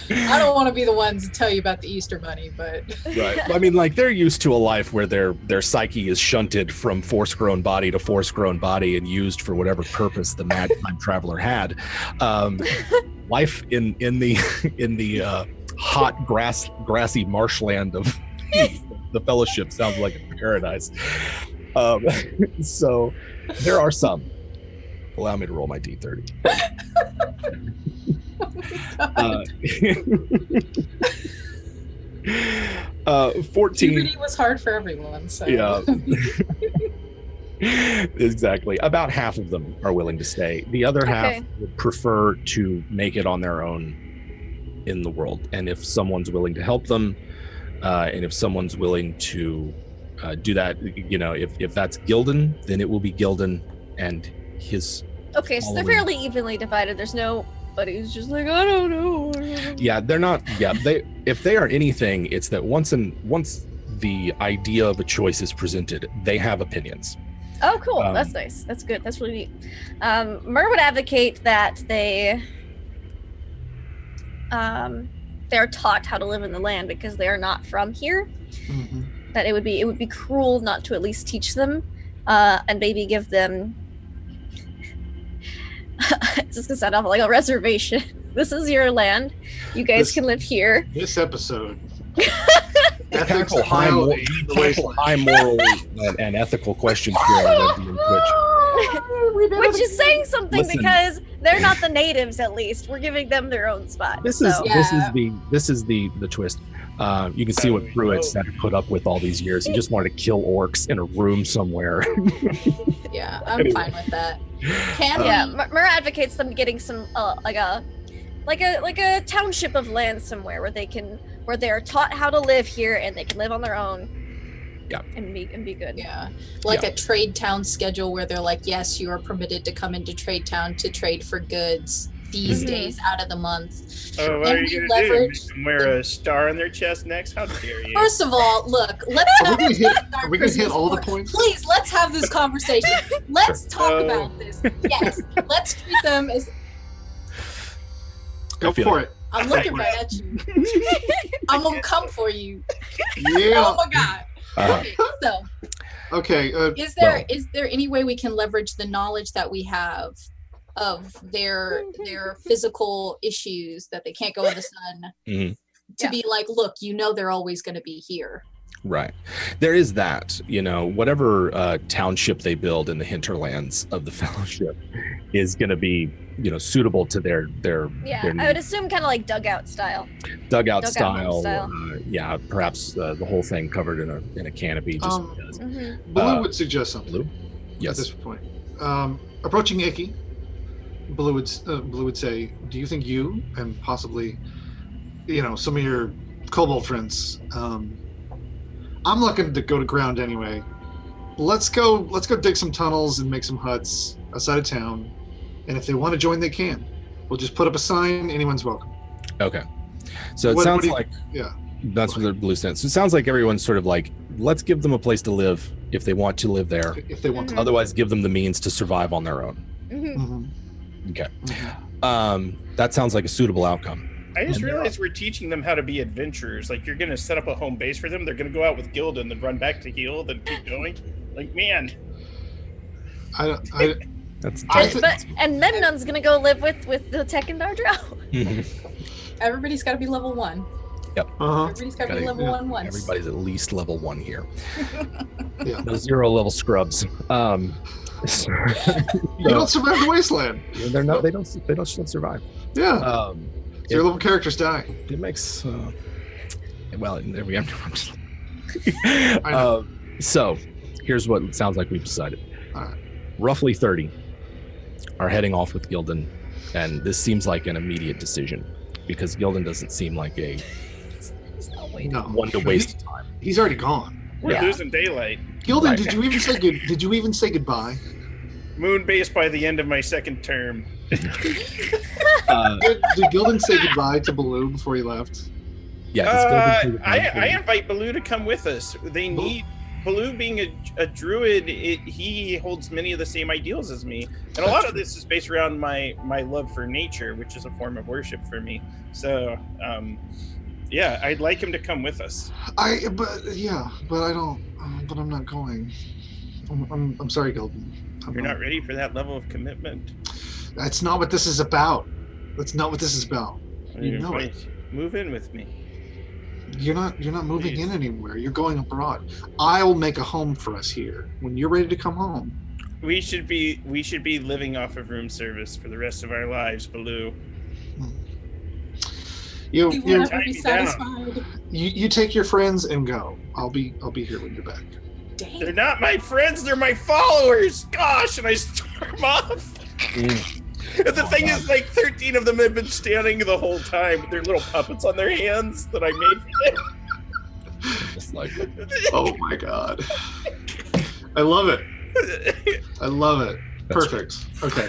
I don't want to be the ones to tell you about the Easter Bunny, but right. I mean, they're used to a life where their psyche is shunted from force-grown body to force-grown body and used for whatever purpose the mad time traveler had. Life in the hot grassy marshland of the Fellowship sounds like a paradise. So there are some. Allow me to roll my D30. 14. Puberty was hard for everyone, so yeah. Exactly. About half of them are willing to stay. The other half would prefer to make it on their own in the world. And if someone's willing to help them, and if someone's willing to do that, if that's Gildan, then it will be Gildan and his. Okay, so they're fairly evenly divided. There's nobody who's just I don't know. Yeah, they're not. Yeah, if they are anything, it's that once the idea of a choice is presented, they have opinions. Oh, cool. That's nice. That's good. That's really neat. Mur would advocate that they're taught how to live in the land because they are not from here. Mm-hmm. That it would be cruel not to at least teach them, and maybe give them. It's just gonna sound awful, like a reservation. This is your land. You guys can live here. This episode. Tackle high moral and ethical questions here on Twitch. Which is saying something. Listen, because they're not the natives. At least we're giving them their own spot. This is the twist. You can see what Pruitt's had to put up with all these years. He just wanted to kill orcs in a room somewhere. Yeah, I'm fine with that. Mur advocates them getting some like a township of land somewhere where they are taught how to live here and they can live on their own. Yeah. And be good. Yeah. A trade town schedule where they're like, yes, you are permitted to come into trade town to trade for goods these days out of the month. Oh, what are you gonna do? Make them wear a star on their chest next? How dare you? First of all, look, let's are we gonna hit all the points? Please, let's have this conversation. Let's talk about this. Yes, let's treat them as. Go for it. I'm looking right at you. I'm gonna come for you. Yeah. Oh my god. Okay, so Okay. is there any way we can leverage the knowledge that we have of their physical issues that they can't go in the sun to be like, look, they're always going to be here. Right. There is that, whatever township they build in the hinterlands of the Fellowship is going to be, suitable to their I would assume kind of like dugout style. Dugout style. Perhaps the whole thing covered in a canopy. Just Blue would suggest something. Blue? Yes. At this point, approaching Icky, Blue would say, "Do you think you and possibly, some of your kobold friends?" I'm looking to go to ground anyway. Let's go dig some tunnels and make some huts outside of town. And if they want to join, they can. We'll just put up a sign. Anyone's welcome. Okay. So it sounds like that's what the Blue sense. So it sounds like everyone's sort of like, let's give them a place to live if they want to live there. If they want to. Otherwise, give them the means to survive on their own. Okay. That sounds like a suitable outcome. I just realized we're teaching them how to be adventurers. Like, you're going to set up a home base for them. They're going to go out with Gilda and then run back to heal, then keep going. Like, man. And Memnon's going to go live with the Tech and Dardrow. Everybody's got to be level 1. Yep. Everybody's got to be level 1 once. Everybody's at least level 1 here. No 0 level scrubs. You don't survive the wasteland. They're not. They don't survive. Yeah. 0 level characters die. It makes. Well, there we go. So, here's what it sounds like we've decided. All right. Roughly 30 are heading off with Gildan, and this seems like an immediate decision because Gildan doesn't seem like a one to waste time. He's already gone. We're losing daylight. Gildan, right. Did you even say goodbye? Moon base by the end of my second term. Did Gildan say goodbye to Baloo before he left? Yeah. I invite Baloo to come with us. They need Baloo being a druid. He holds many of the same ideals as me, and a lot of this is based around my love for nature, which is a form of worship for me. So, I'd like him to come with us. But I don't. But I'm not going. I'm sorry, Gildan. You're not ready for that level of commitment. That's not what this is about. You know Right. it. Move in with me. You're not moving in anywhere. You're going abroad. I'll make a home for us here. When you're ready to come home. We should be living off of room service for the rest of our lives, Baloo. You take your friends and go. I'll be here when you're back. Dang. They're not my friends, they're my followers. Gosh, and I storm off. And the thing is, like, 13 of them have been standing the whole time with their little puppets on their hands that I made for them. Just like, oh my god. I love it. Perfect. Okay.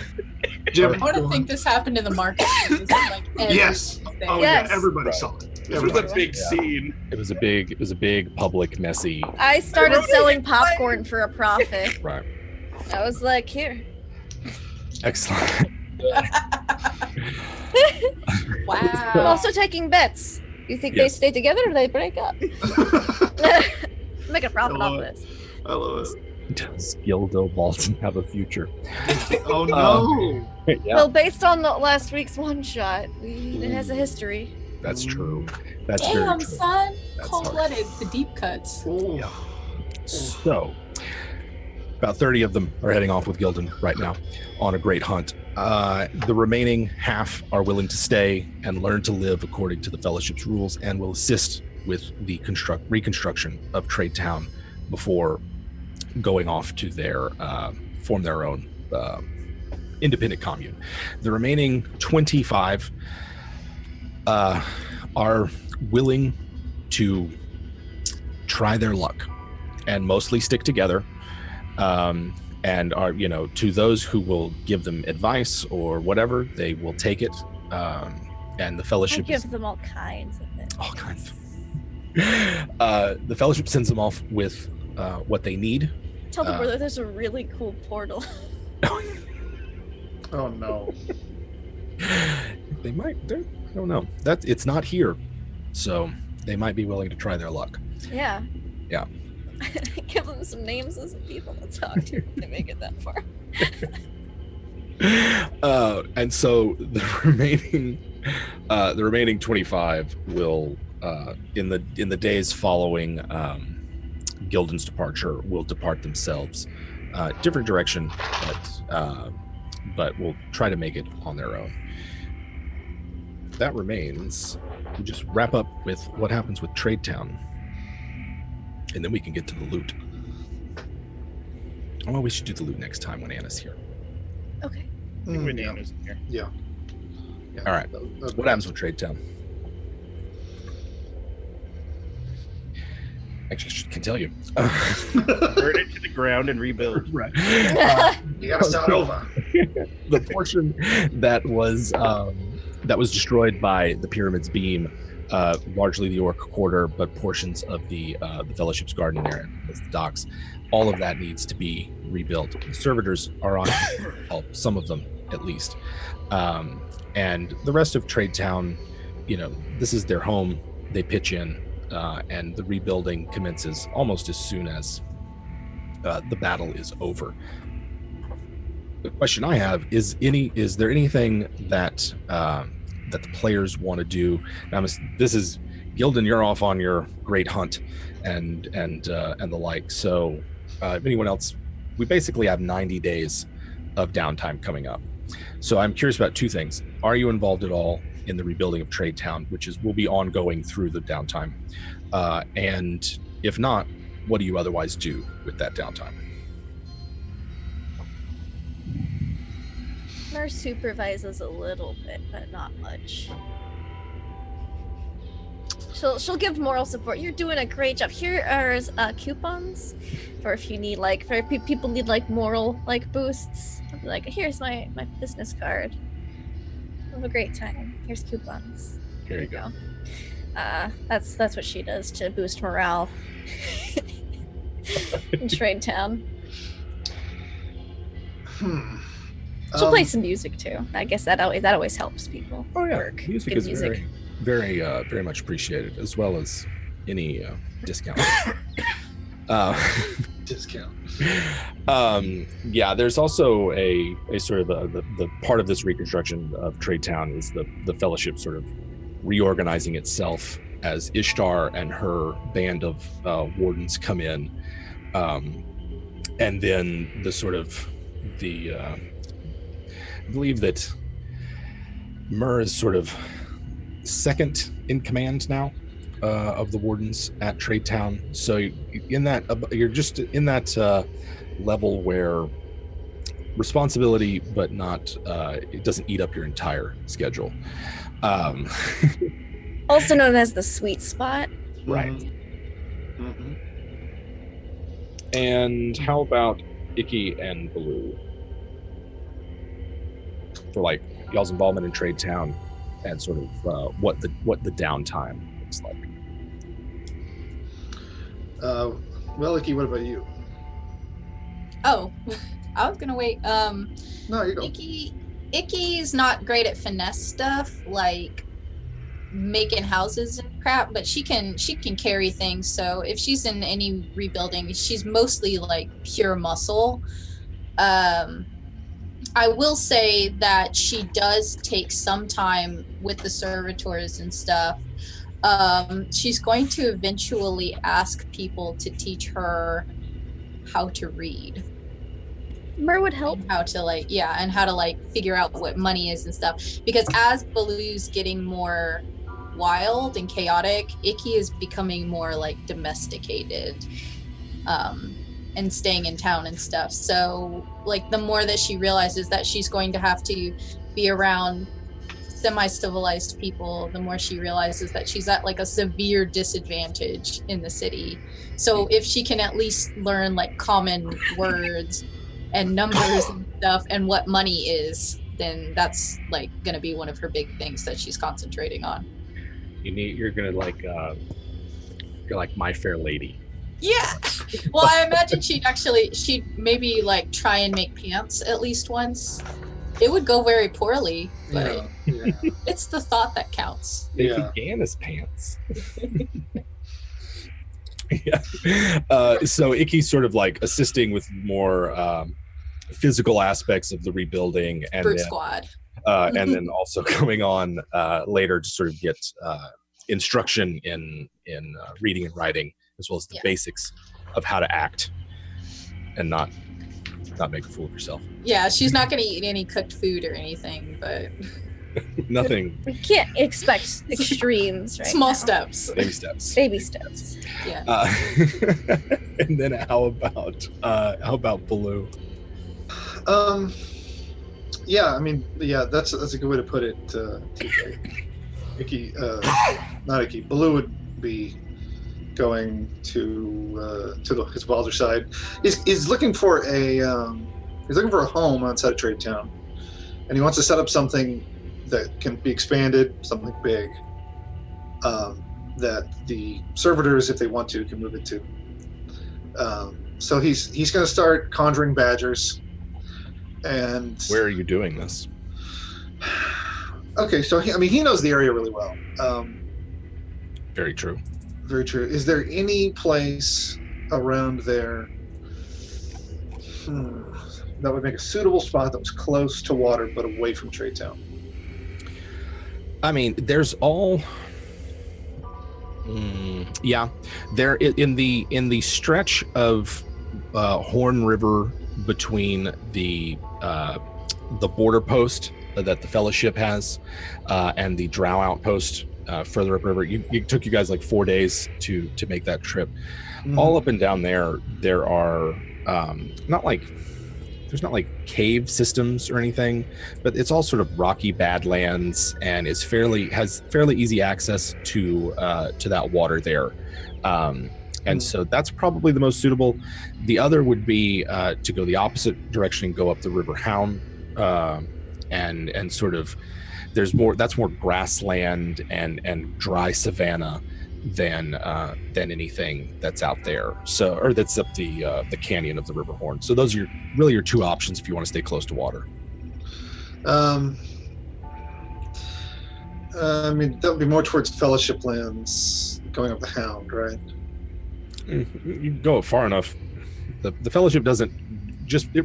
Jim, I want to think this happened in the market. Yes. Oh yeah, everybody saw it. This was a big scene. It was a big public messy. I started selling popcorn for a profit. Right. I was like, here. Excellent. Wow. I'm also taking bets. You think they stay together or they break up? Make a profit off of this. I love it. Does Gildo Balton have a future? Oh no. Well, based on the last week's one shot, it has a history. That's true. That's Damn, very true. son. That's Cold-blooded. The deep cuts. Yeah. So, about 30 of them are heading off with Gildan right now on a great hunt. The remaining half are willing to stay and learn to live according to the Fellowship's rules and will assist with the reconstruction of Trade Town before going off to form their own independent commune. The remaining 25 are willing to try their luck and mostly stick together, and are, to those who will give them advice or whatever, they will take it. And the Fellowship give them all kinds of things. All kinds. The Fellowship sends them off with what they need. Tell the brother there's a really cool portal. Oh no. They might. I don't know. It's not here, so they might be willing to try their luck. Yeah. Yeah. Give them some names of some people to talk to if they make it that far. And so the remaining 25 will in the days following Gildan's departure will depart themselves, different direction, but will try to make it on their own. That remains. We just wrap up with what happens with Trade Town, and then we can get to the loot. Oh, we should do the loot next time when Anna's here. Okay. When Yeah. Anna's here. Yeah. All right. What happens with Trade Town? Actually, I can tell you. Burn it to the ground and rebuild. Right. You gotta start over. The portion that was destroyed by the Pyramid's beam, largely the Orc Quarter, but portions of the Fellowship's Garden there, that's the docks. All of that needs to be rebuilt. The servitors are on, well, some of them at least, and the rest of Trade Town, this is their home. They pitch in, and the rebuilding commences almost as soon as the battle is over. The question I have is there anything that that the players want to do? Now, this is Gildan, you're off on your great hunt and the like. So if anyone else, we basically have 90 days of downtime coming up. So I'm curious about two things. Are you involved at all in the rebuilding of Trade Town, which will be ongoing through the downtime? And if not, what do you otherwise do with that downtime? Mer supervises a little bit, but not much. She'll give moral support. You're doing a great job. Here are coupons for if you need people need moral boosts. I'll be like, here's my business card. Have a great time. Here's coupons. Here you go. That's what she does to boost morale in Trade Town. She'll play some music too. I guess that always helps people. Oh yeah, work. Music Good is music. very much appreciated, as well as any discount. Discount. Yeah, there's also a sort of the part of this reconstruction of Trade Town is the Fellowship sort of reorganizing itself as Ishtar and her band of wardens come in, and then the sort of I believe that Mur is sort of second in command now of the wardens at Trade Town. So you're just in that level where responsibility, but not it doesn't eat up your entire schedule. Also known as the sweet spot. Right. Mm-hmm. And how about Icky and Baloo? For y'all's involvement in Trade Town and sort of what the downtime looks like. Well, Icky, what about you? Oh, I was gonna wait. No, you go. Icky's not great at finesse stuff like making houses and crap, but she can carry things. So if she's in any rebuilding, she's mostly pure muscle. I will say that she does take some time with the servitors and stuff. She's going to eventually ask people to teach her how to read. Mer would help. And how to figure out what money is and stuff. Because as Baloo's getting more wild and chaotic, Icky is becoming more domesticated. And staying in town and stuff. So the more that she realizes that she's going to have to be around semi-civilized people, the more she realizes that she's at a severe disadvantage in the city. So if she can at least learn common words and numbers and stuff and what money is, then that's gonna be one of her big things that she's concentrating on. You're gonna you're like My Fair Lady. Yeah. Well, I imagine she'd maybe try and make pants at least once. It would go very poorly, but Yeah. it's the thought that counts. They began as pants. So Icky's sort of like assisting with more physical aspects of the rebuilding, and Brute then, squad. and then also coming on later to sort of get instruction in reading and writing, as well as the basics of how to act and not make a fool of yourself. Yeah, she's not going to eat any cooked food or anything, but Nothing. We can't expect extremes, right? Small now. steps. Baby steps. Baby steps. Yeah. And then how about Baloo? Yeah, I mean, yeah, that's a good way to put it. Icky, not Icky. Baloo would be going to his wilder side. He's looking for a home outside of Trade Town, and he wants to set up something that can be expanded, something big, that the servitors, if they want to, can move it to. So he's going to start conjuring badgers. And where are you doing this? Okay, so he knows the area really well. Very true. Very true. Is there any place around there that would make a suitable spot that was close to water but away from Trade Town? I mean, there's all. There in the stretch of Horn River between the border post that the Fellowship has and the Drow outpost further upriver. It took you guys like 4 days to make that trip. Mm-hmm. All up and down there are there's not like cave systems or anything, but it's all sort of rocky badlands and has fairly easy access to that water there. And so that's probably the most suitable. The other would be to go the opposite direction and go up the River Hound, and sort of that's more grassland and dry savanna than anything that's out there. So, or that's up the canyon of the River Horn. So those are your two options if you want to stay close to water. I mean, that would be more towards Fellowship lands, going up the Hound, right? You go far enough. The Fellowship it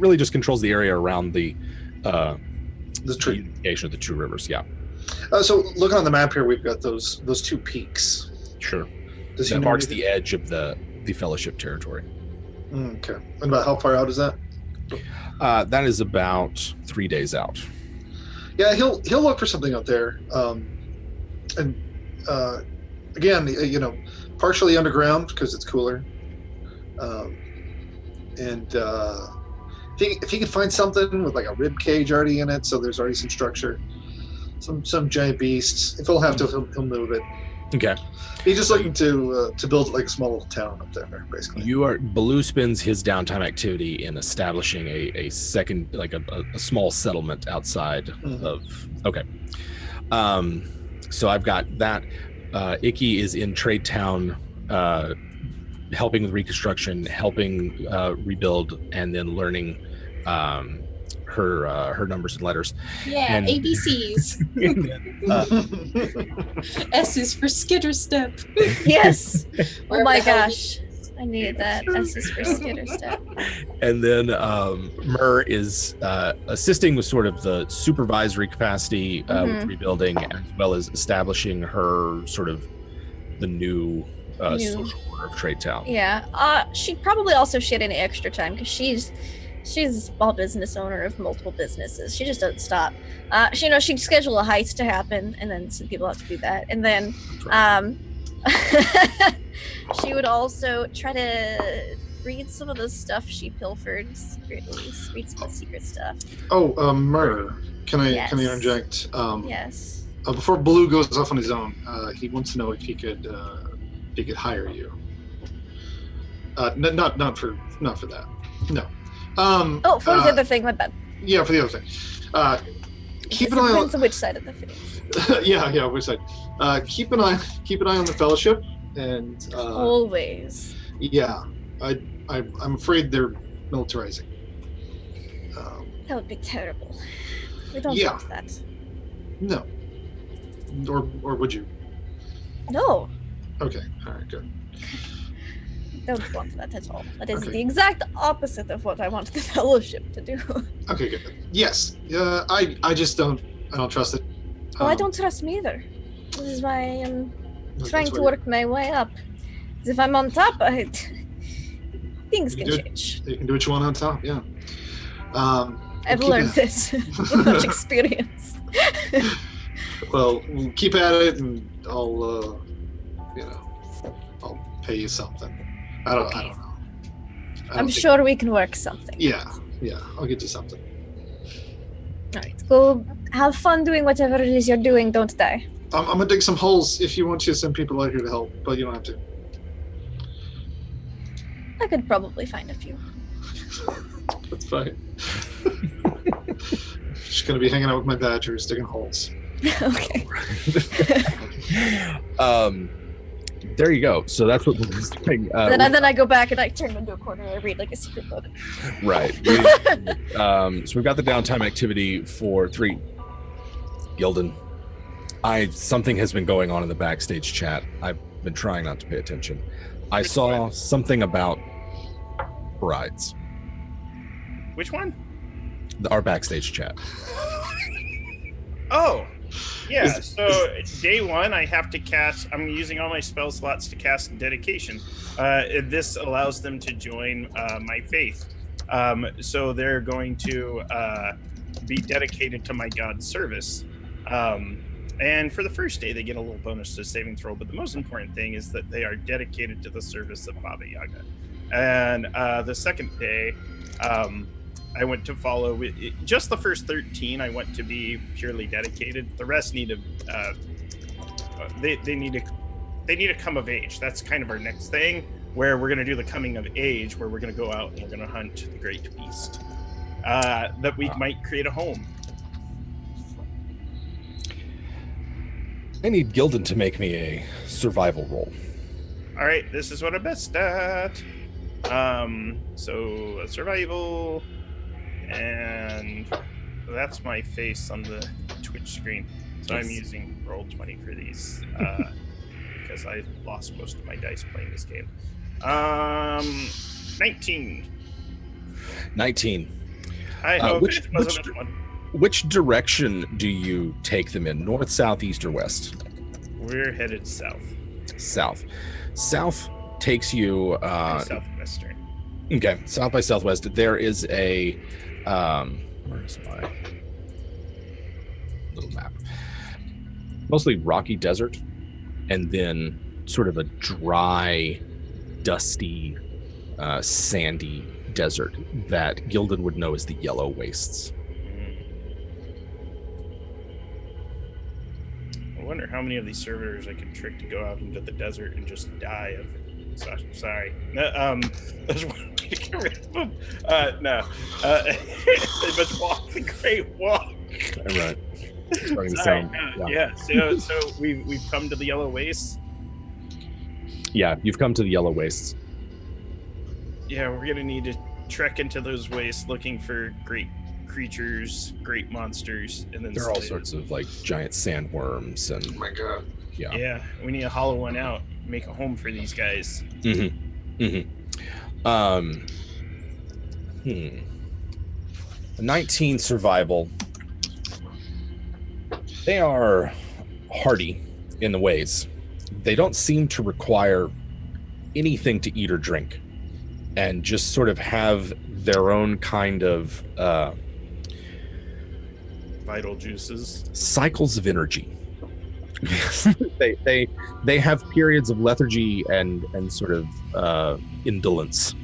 really just controls the area around the unification of the two rivers. Yeah. So looking on the map here, we've got those two peaks. Sure. That marks the edge of the Fellowship territory. Okay. And about how far out is that? That is about 3 days out. Yeah, he'll look for something out there. And again, partially underground because it's cooler. If he can find something with like a rib cage already in it, so there's already some structure, some giant beasts. If he'll have to, he'll move it. Okay. He's just looking to build like a small little town up there, basically. Baloo spends his downtime activity in establishing a second, like a small settlement outside of. Okay. So I've got that. Icky is in Trade Town, helping with reconstruction, helping rebuild, and then learning her numbers and letters. Yeah, and ABCs. S is for skitter step. Yes. Oh my gosh. I needed that. S is for skitter step. And then Myrrh is assisting with sort of the supervisory capacity with rebuilding, as well as establishing her sort of the new social order of Trade Town. Yeah. She probably also had any extra time because she's a small business owner of multiple businesses. She just doesn't stop. She'd schedule a heist to happen, and then some people have to do that. And then she would also try to read some of the stuff she pilfered secretly. Read some of the secret stuff. Oh, Myrrh, can I interject? Yes. Before Baloo goes off on his own, he wants to know if he could hire you. Not for that. No. For the other thing, my bad. Yeah, for the other thing. Keep an eye on. Depends on which side of the face. Yeah, which side? Keep an eye on the Fellowship, and always. Yeah, I'm afraid they're militarizing. That would be terrible. We don't want that. No. Or would you? No. Okay. All right. Good. don't want that at all. That is Okay. the exact opposite of what I want the Fellowship to do. Okay, good. Yes. I just don't trust it. Oh, I don't trust me either. This is why I am That's trying why to work my way up. 'Cause if I'm on top, things You can do it. change. You can do what you want on top. Yeah. I've keep learned it- this with much experience. Well, we'll keep at it, and I'll pay you something. I don't know. I I'm don't think- sure we can work something. Yeah, I'll get you something. All right, go have fun doing whatever it is you're doing. Don't die. I'm gonna dig some holes if you want to send people out here to help, but you don't have to. I could probably find a few. That's fine. Just gonna be hanging out with my badgers, digging holes. Okay. There you go. So that's what we're doing. Then I go back and I turn into a corner and I read like a secret book. Right. So we've got the downtime activity for 3. Gildan, something has been going on in the backstage chat. I've been trying not to pay attention. I saw something about brides. Which one? Our backstage chat. Oh, yeah. So day 1, I have to cast. I'm using all my spell slots to cast dedication. This allows them to join my faith. So they're going to be dedicated to my god's service. And for the first day, they get a little bonus to saving throw. But the most important thing is that they are dedicated to the service of Baba Yaga. And the second day, I went to follow just the first 13. I went to be purely dedicated. The rest need to they need to come of age. That's kind of our next thing, where we're going to do the coming of age, where we're going to go out and we're going to hunt the great beast that we might create a home. I need Gildan to make me a survival roll. All right, this is what I'm best at. So a survival, and that's my face on the Twitch screen. So I'm using Roll20 for these because I lost most of my dice playing this game. 19. 19. I hope it wasn't this one. Which direction do you take them in? North, south, east, or west? We're headed south. South. South takes you Southwestern. Okay, south by southwest. There is a where's my little map? Mostly rocky desert, and then sort of a dry, dusty, sandy desert that Gildan would know as the Yellow Wastes. I wonder how many of these servitors I could trick to go out into the desert and just die of. Sorry. There's one way to get rid of them. No. They must walk the Great Walk. All right. Yeah. So we've come to the Yellow Wastes. Yeah, you've come to the Yellow Wastes. Yeah, we're gonna need to trek into those wastes looking for great creatures, great monsters, and then there are all sorts of like giant sandworms and. Oh my god. Yeah, we need to hollow one out, make a home for these guys. Mm-hmm. 19 survival. They are hardy in the ways. They don't seem to require anything to eat or drink, and just sort of have their own kind of vital juices, cycles of energy. they have periods of lethargy and sort of indolence,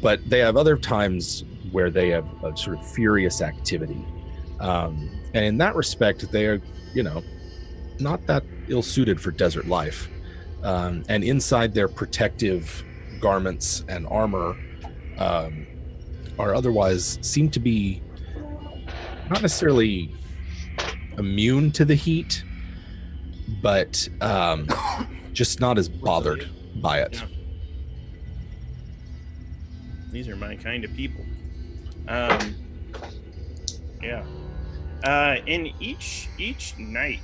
but they have other times where they have a sort of furious activity, and in that respect they are not that ill-suited for desert life, and inside their protective garments and armor are otherwise seem to be not necessarily immune to the heat, but just not as bothered by it. These are my kind of people. In each night,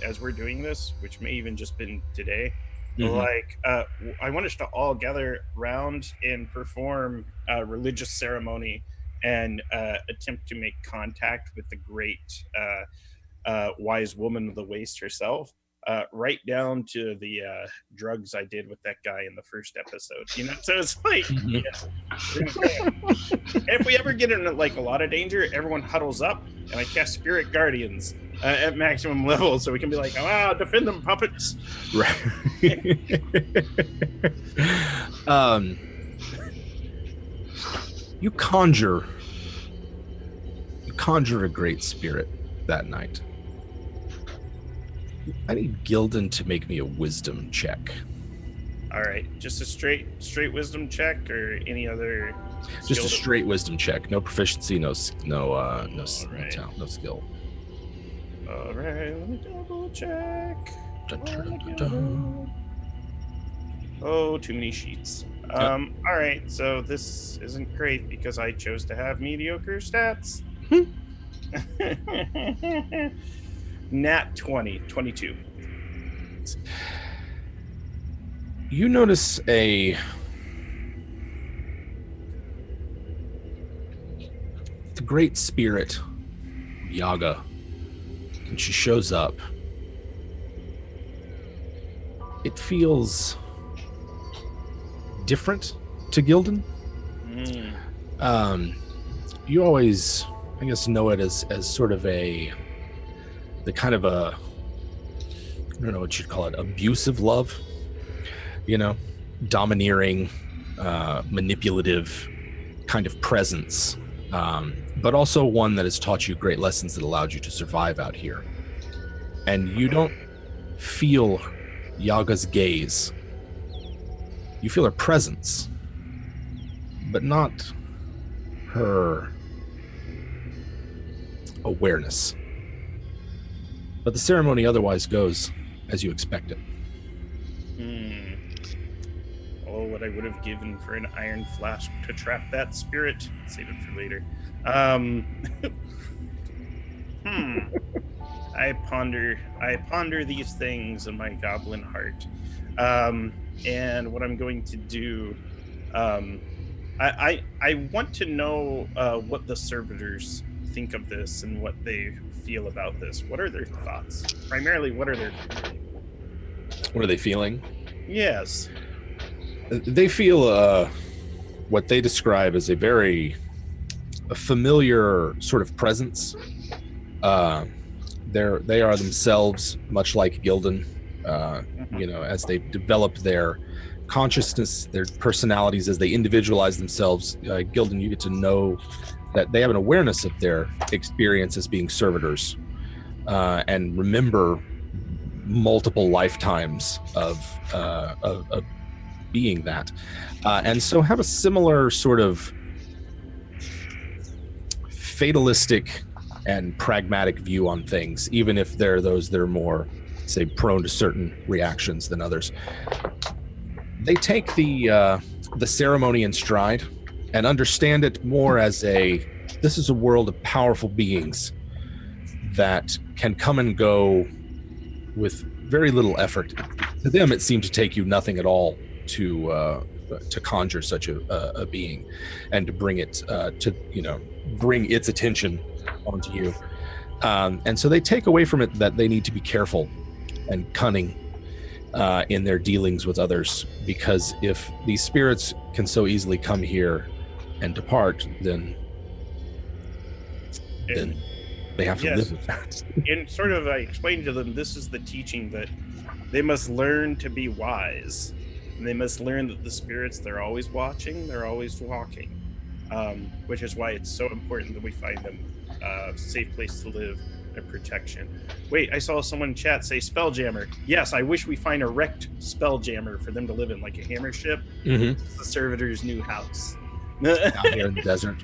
as we're doing this, which may even just been today, Like, I want us to all gather round and perform a religious ceremony and attempt to make contact with the great wise woman of the waste herself, right down to the drugs I did with that guy in the first episode. So it's like, yeah, if we ever get in like a lot of danger, everyone huddles up, and I cast Spirit Guardians at maximum level, so we can be like, defend them, puppets. Right. You conjure a great spirit that night. I need Gildan to make me a wisdom check. All right, just a straight wisdom check, or any other? Just a straight wisdom check. No proficiency, no talent, no skill. All right, let me double check. Oh, too many sheets. All right, so this isn't great because I chose to have mediocre stats. Nat 22. You notice the great spirit, Yaga, and she shows up. It feels different to Gildan. You always, I guess, know it as sort of the kind of I don't know what you'd call it, abusive love, domineering, manipulative kind of presence, but also one that has taught you great lessons that allowed you to survive out here. And you don't feel Yaga's gaze. You feel her presence, but not her awareness. But the ceremony otherwise goes as you expect it. Oh, what I would have given for an iron flask to trap that spirit. Save it for later. I ponder these things in my goblin heart. And what I'm going to do, I want to know what the servitors think of this and what they feel about this. What are their thoughts? Primarily, what are they feeling? What are they feeling? Yes. They feel what they describe as a very familiar sort of presence. They are themselves much like Gildan, as they develop their consciousness, their personalities, as they individualize themselves. Gildan, you get to know that they have an awareness of their experience as being servitors, and remember multiple lifetimes of being that, and so have a similar sort of fatalistic and pragmatic view on things, even if they're those that are more, say, prone to certain reactions than others. They take the ceremony in stride and understand it more as this is a world of powerful beings that can come and go with very little effort. To them, it seemed to take you nothing at all to conjure such a being and to bring it bring its attention onto you. And so they take away from it that they need to be careful and cunning in their dealings with others, because if these spirits can so easily come here and depart, then they have to live with that. And sort of, I explained to them, this is the teaching that they must learn to be wise. And they must learn that the spirits, they're always watching, they're always walking, which is why it's so important that we find them a safe place to live and protection. Wait, I saw someone in chat say Spelljammer. Yes, I wish we find a wrecked Spelljammer for them to live in, like a hammer ship. Mm-hmm. It's the servitor's new house. Out here in the desert.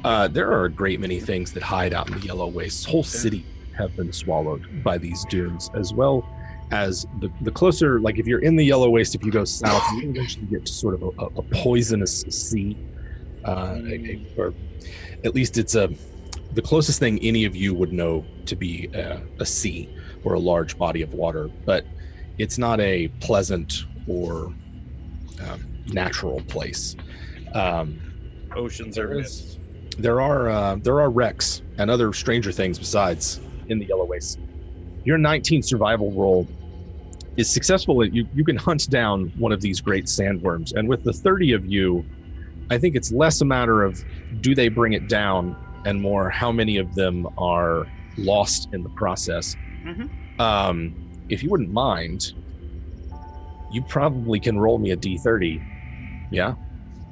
There are a great many things that hide out in the Yellow Wastes. Whole city have been swallowed by these dunes, as well as the closer, like if you're in the Yellow Waste, if you go south, you eventually get to sort of a poisonous sea, or at least it's the closest thing any of you would know to be a sea or a large body of water. But it's not a pleasant or natural place. Oceans are missed. There are wrecks and other stranger things besides in the Yellow Waste. Your 19 survival roll is successful. You can hunt down one of these great sandworms, and with the 30 of you, I think it's less a matter of do they bring it down and more how many of them are lost in the process. If you wouldn't mind, you probably can roll me a d30. Yeah?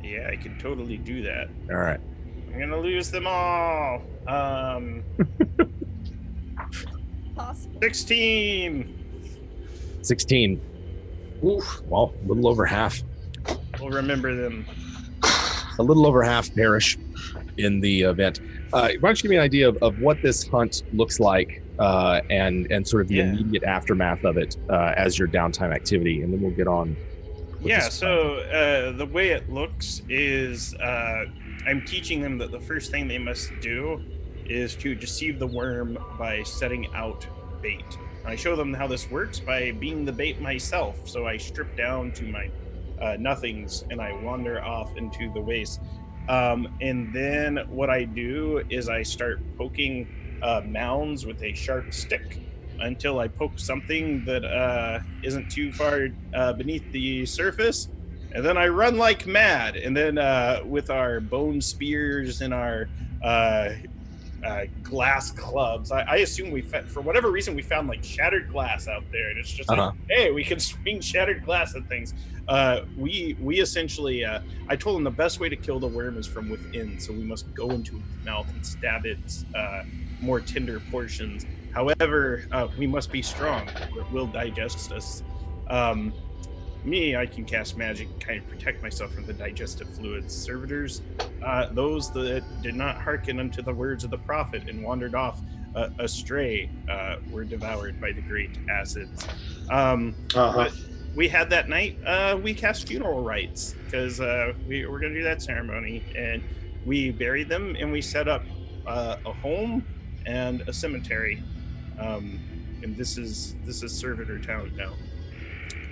Yeah, I can totally do that. All right. I'm gonna lose them all. Possible. 16. 16. Oof. Well, a little over half. We'll remember them. A little over half perish in the event. Why don't you give me an idea of what this hunt looks like and sort of the immediate aftermath of it as your downtime activity, and then we'll get on. Yeah, so the way it looks is I'm teaching them that the first thing they must do is to deceive the worm by setting out bait. I show them how this works by being the bait myself. So I strip down to my nothings and I wander off into the waste. And then what I do is I start poking mounds with a sharp stick until I poke something that isn't too far beneath the surface. And then I run like mad. And then with our bone spears and our glass clubs, I assume for whatever reason, we found like shattered glass out there. And it's just like, hey, we can swing shattered glass at things. We essentially, I told them the best way to kill the worm is from within. So we must go into its mouth and stab its more tender portions. However, we must be strong, or it will digest us. I can cast magic and kind of protect myself from the digestive fluids. Servitors, those that did not hearken unto the words of the prophet and wandered off astray, were devoured by the great acids. But we had that night, we cast funeral rites, because we were going to do that ceremony, and we buried them, and we set up a home and a cemetery. And this is Servitor Town now.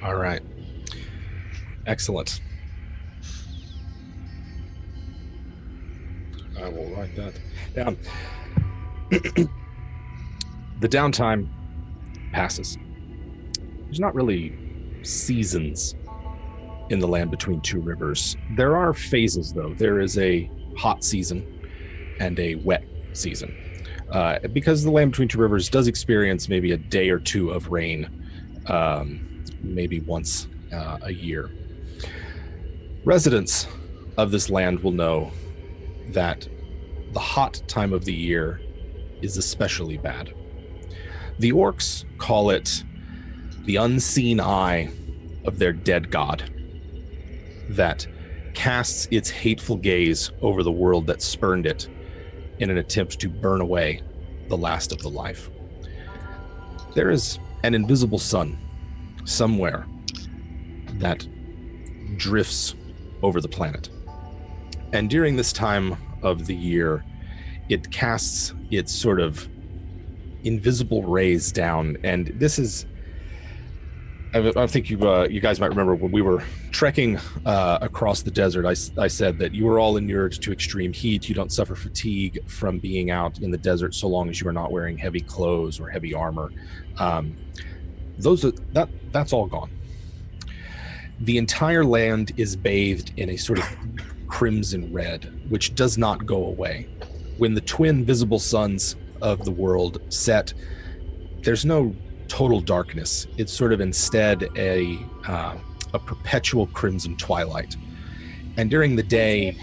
All right. Excellent. I will write that down. The downtime passes. There's not really seasons in the land between two rivers. There are phases, though. There is a hot season and a wet season. Because the land between two rivers does experience maybe a day or two of rain, maybe once a year. Residents of this land will know that the hot time of the year is especially bad. The orcs call it the unseen eye of their dead god that casts its hateful gaze over the world that spurned it in an attempt to burn away the last of the life. There is an invisible sun somewhere that drifts over the planet. And during this time of the year, it casts its sort of invisible rays down. And this is, I think you guys might remember when we were trekking across the desert, I said that you were all inured to extreme heat. You don't suffer fatigue from being out in the desert so long as you are not wearing heavy clothes or heavy armor. That's all gone. The entire land is bathed in a sort of crimson red, which does not go away. When the twin visible suns of the world set, there's no total darkness. It's sort of instead a perpetual crimson twilight. And during the day,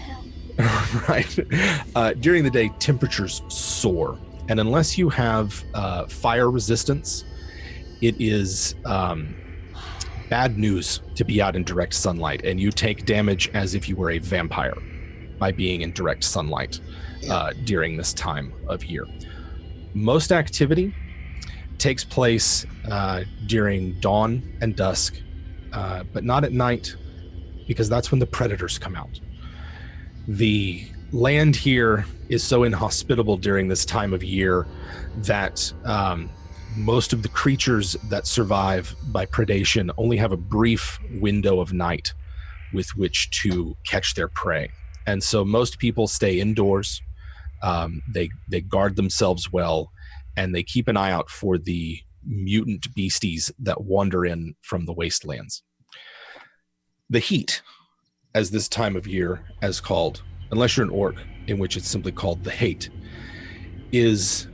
during the day, temperatures soar. And unless you have fire resistance, it is bad news to be out in direct sunlight, and you take damage as if you were a vampire by being in direct sunlight during this time of year. Most activity takes place during dawn and dusk, but not at night, because that's when the predators come out. The land here is so inhospitable during this time of year that most of the creatures that survive by predation only have a brief window of night with which to catch their prey. And so most people stay indoors. They guard themselves well, and they keep an eye out for the mutant beasties that wander in from the wastelands. The heat, as this time of year is called, unless you're an orc, in which it's simply called the hate, is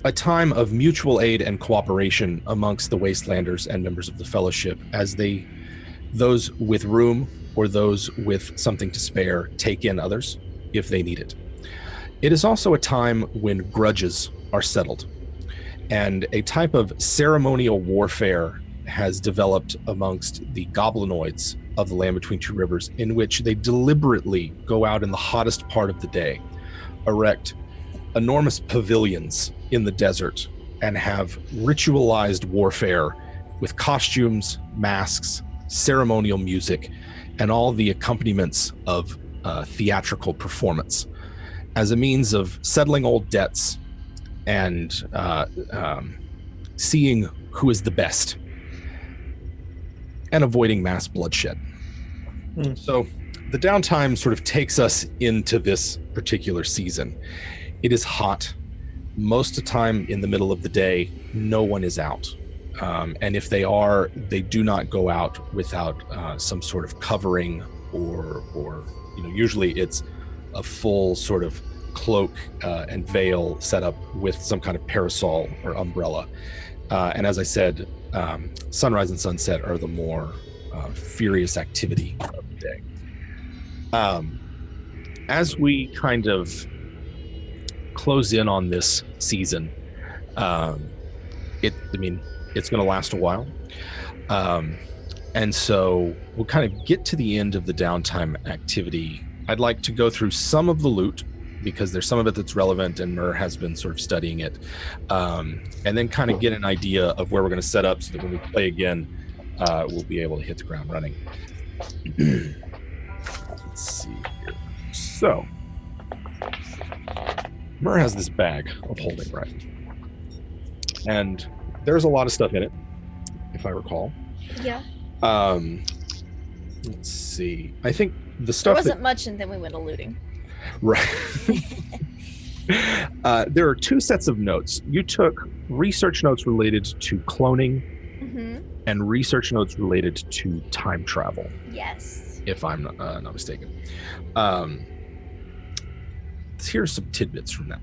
a time of mutual aid and cooperation amongst the wastelanders and members of the fellowship, as those with room or those with something to spare take in others if they need it. It is also a time when grudges are settled, and a type of ceremonial warfare has developed amongst the goblinoids of the Land Between Two Rivers, in which they deliberately go out in the hottest part of the day, erect enormous pavilions in the desert, and have ritualized warfare with costumes, masks, ceremonial music, and all the accompaniments of theatrical performance as a means of settling old debts and seeing who is the best and avoiding mass bloodshed. So the downtime sort of takes us into this particular season. It is hot. Most of the time in the middle of the day, no one is out. And if they are, they do not go out without some sort of covering or usually it's a full sort of cloak and veil set up with some kind of parasol or umbrella. And as I said, sunrise and sunset are the more furious activity of the day. As we kind of close in on this season, it's going to last a while. And so we'll kind of get to the end of the downtime activity. I'd like to go through some of the loot, because there's some of it that's relevant and Mur has been sort of studying it. And then kind of get an idea of where we're going to set up so that when we play again, we'll be able to hit the ground running. Let's see here. So, Mur has this bag of holding, right? And there's a lot of stuff in it, if I recall. Yeah. Let's see. I think the stuff there wasn't much, and then we went looting. Right. There are two sets of notes. You took research notes related to cloning and research notes related to time travel. Yes. If I'm not mistaken. Here's some tidbits from that.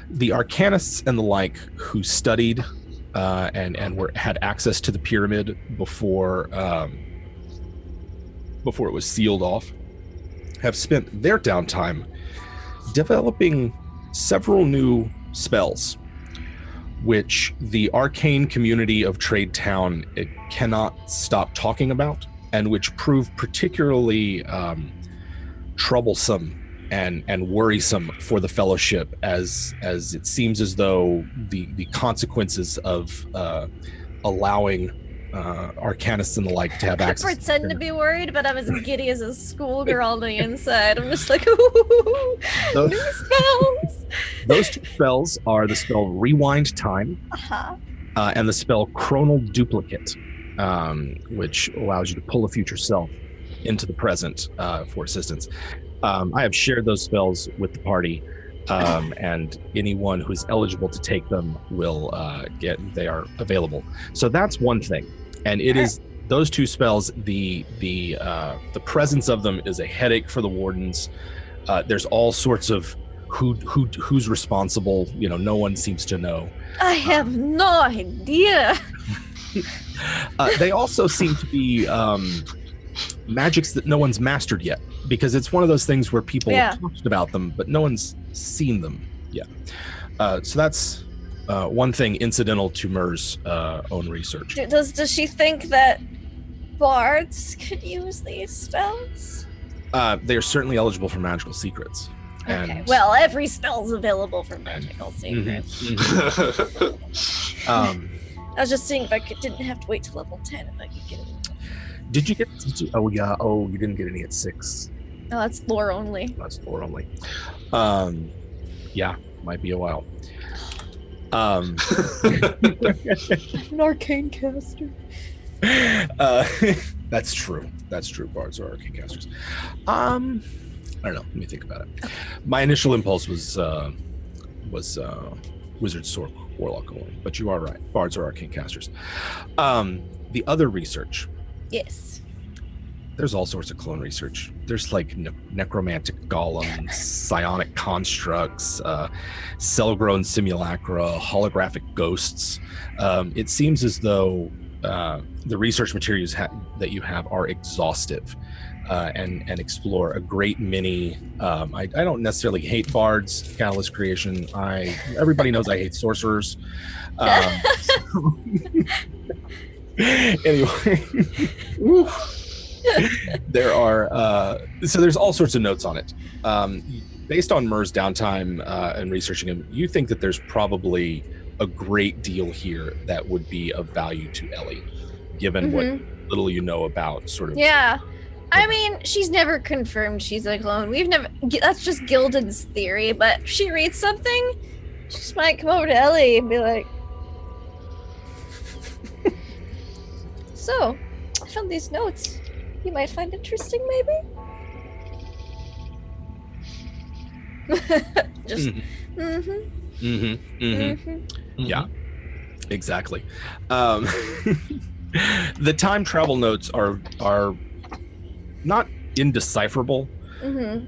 The arcanists and the like who studied and had access to the pyramid before it was sealed off have spent their downtime developing several new spells, which the arcane community of Trade Town cannot stop talking about, and which prove particularly troublesome and worrisome for the Fellowship, as it seems as though the consequences of allowing arcanists and the like to have access. I pretend to be worried, but I'm as giddy as a schoolgirl on the inside. I'm just like, ooh, new spells. Those two spells are the spell Rewind Time and the spell Chronal Duplicate, which allows you to pull a future self into the present for assistance. I have shared those spells with the party, and anyone who's eligible to take them will they are available. So that's one thing. And it is those two spells, the presence of them is a headache for the wardens. There's all sorts of who's responsible, no one seems to know. I have no idea. They also seem to be magics that no one's mastered yet, because it's one of those things where people have talked about them, but no one's seen them yet. So that's one thing incidental to Mur's own research. Does she think that bards could use these spells? They're certainly eligible for magical secrets. Okay, well, every spell's available for magical secrets. I was just seeing if I didn't have to wait till level 10 if I could get it. Did you get? You didn't get any at 6. No, that's lore only. That's lore only. Yeah, might be a while. Um, An arcane caster. that's true. That's true. Bards are arcane casters. I don't know. Let me think about it. My initial impulse was wizard, sword, warlock only, but you are right. Bards are arcane casters. The other research. Yes. There's all sorts of clone research. There's like necromantic golems, psionic constructs, cell-grown simulacra, holographic ghosts. It seems as though the research materials that you have are exhaustive and explore a great many. I don't necessarily hate bards, catalyst creation. Everybody knows I hate sorcerers. Anyway. There's all sorts of notes on it. Based on Mer's downtime and researching him, you think that there's probably a great deal here that would be of value to Ellie, given what little you know about sort of. Yeah. I mean, she's never confirmed she's a clone. That's just Gildan's theory, but if she reads something, she just might come over to Ellie and be like, so, I found these notes. You might find interesting, maybe? Just, Yeah, exactly. The time travel notes are not indecipherable,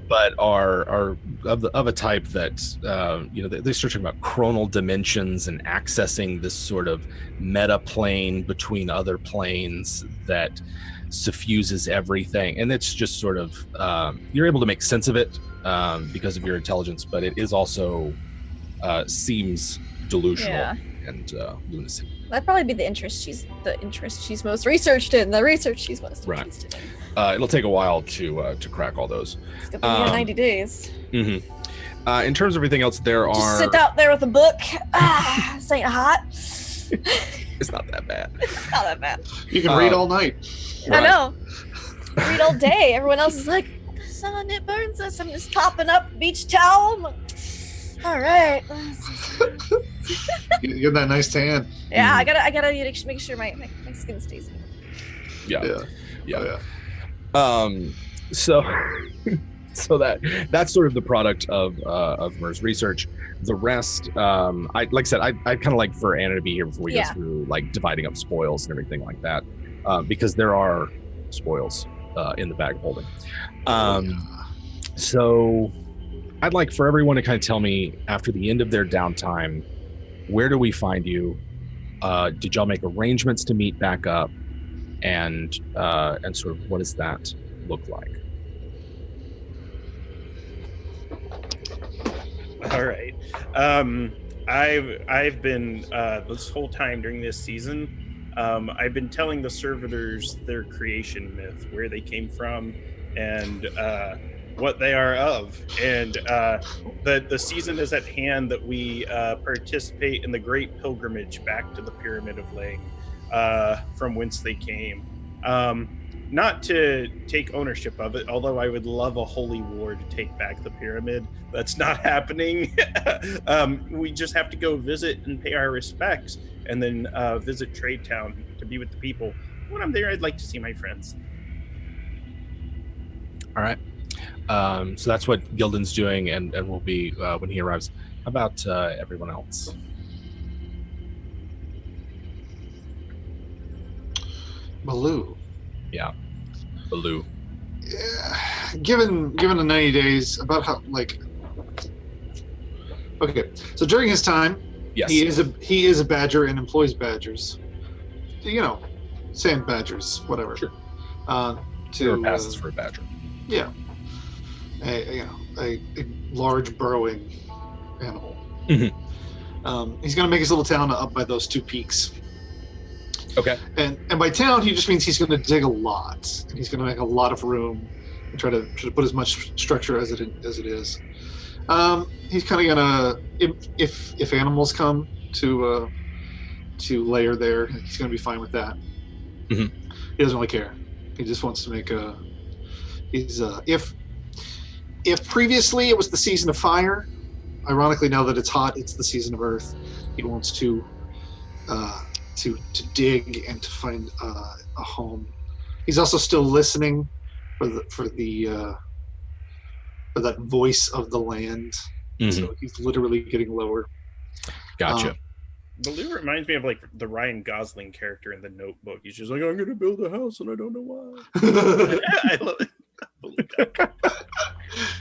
but are of a type that they're searching about chronal dimensions and accessing this sort of meta plane between other planes that suffuses everything, and it's just sort of you're able to make sense of it because of your intelligence, but it is also seems delusional and lunacy. That'd probably be the interest she's most researched in. The research she's most interested in. It'll take a while to crack all those. It's gonna be 90 days. In terms of everything else, Just sit out there with a book. This ain't hot. It's not that bad. It's not that bad. You can read all night. I know. Read all day. Everyone else is like, the sun, it burns us. I'm just topping up beach towel. I'm like, all right. You get that nice tan. Yeah, I gotta make sure my skin stays in. Yeah. So that's sort of the product of Mer's research. The rest, I kind of like for Anna to be here before we go through like dividing up spoils and everything like that, because there are spoils in the bag of holding. So I'd like for everyone to kind of tell me after the end of their downtime, where do we find you? Did y'all make arrangements to meet back up? And sort of what does that look like? All right. I've been this whole time during this season, I've been telling the servitors their creation myth, where they came from, and what they are of. And the season is at hand that we participate in the great pilgrimage back to the Pyramid of Laying, from whence they came. Not to take ownership of it, although I would love a holy war to take back the pyramid. That's not happening. We just have to go visit and pay our respects, and then visit Trade Town to be with the people. When I'm there, I'd like to see my friends. All right. So that's what Gildan's doing, and will be when he arrives. How about everyone else? Baloo. Yeah, Baloo. Yeah. Given the 90 days, about how okay. So during his time, yes, he is a badger and employs badgers. Sand badgers, whatever. Sure. Passes for a badger. Yeah. A large burrowing animal. Mm-hmm. He's going to make his little town up by those two peaks. Okay. And by town, he just means he's going to dig a lot, and he's going to make a lot of room and try to put as much structure as it is. He's kind of going to, if animals come to layer there, he's going to be fine with that. Mm-hmm. He doesn't really care. He just wants to make if previously it was the season of fire, ironically, now that it's hot, it's the season of Earth. He wants to dig and to find a home. He's also still listening for that voice of the land. So he's literally getting lower. Gotcha. Baloo reminds me of like the Ryan Gosling character in The Notebook. He's just like, I'm going to build a house and I don't know why. I love it.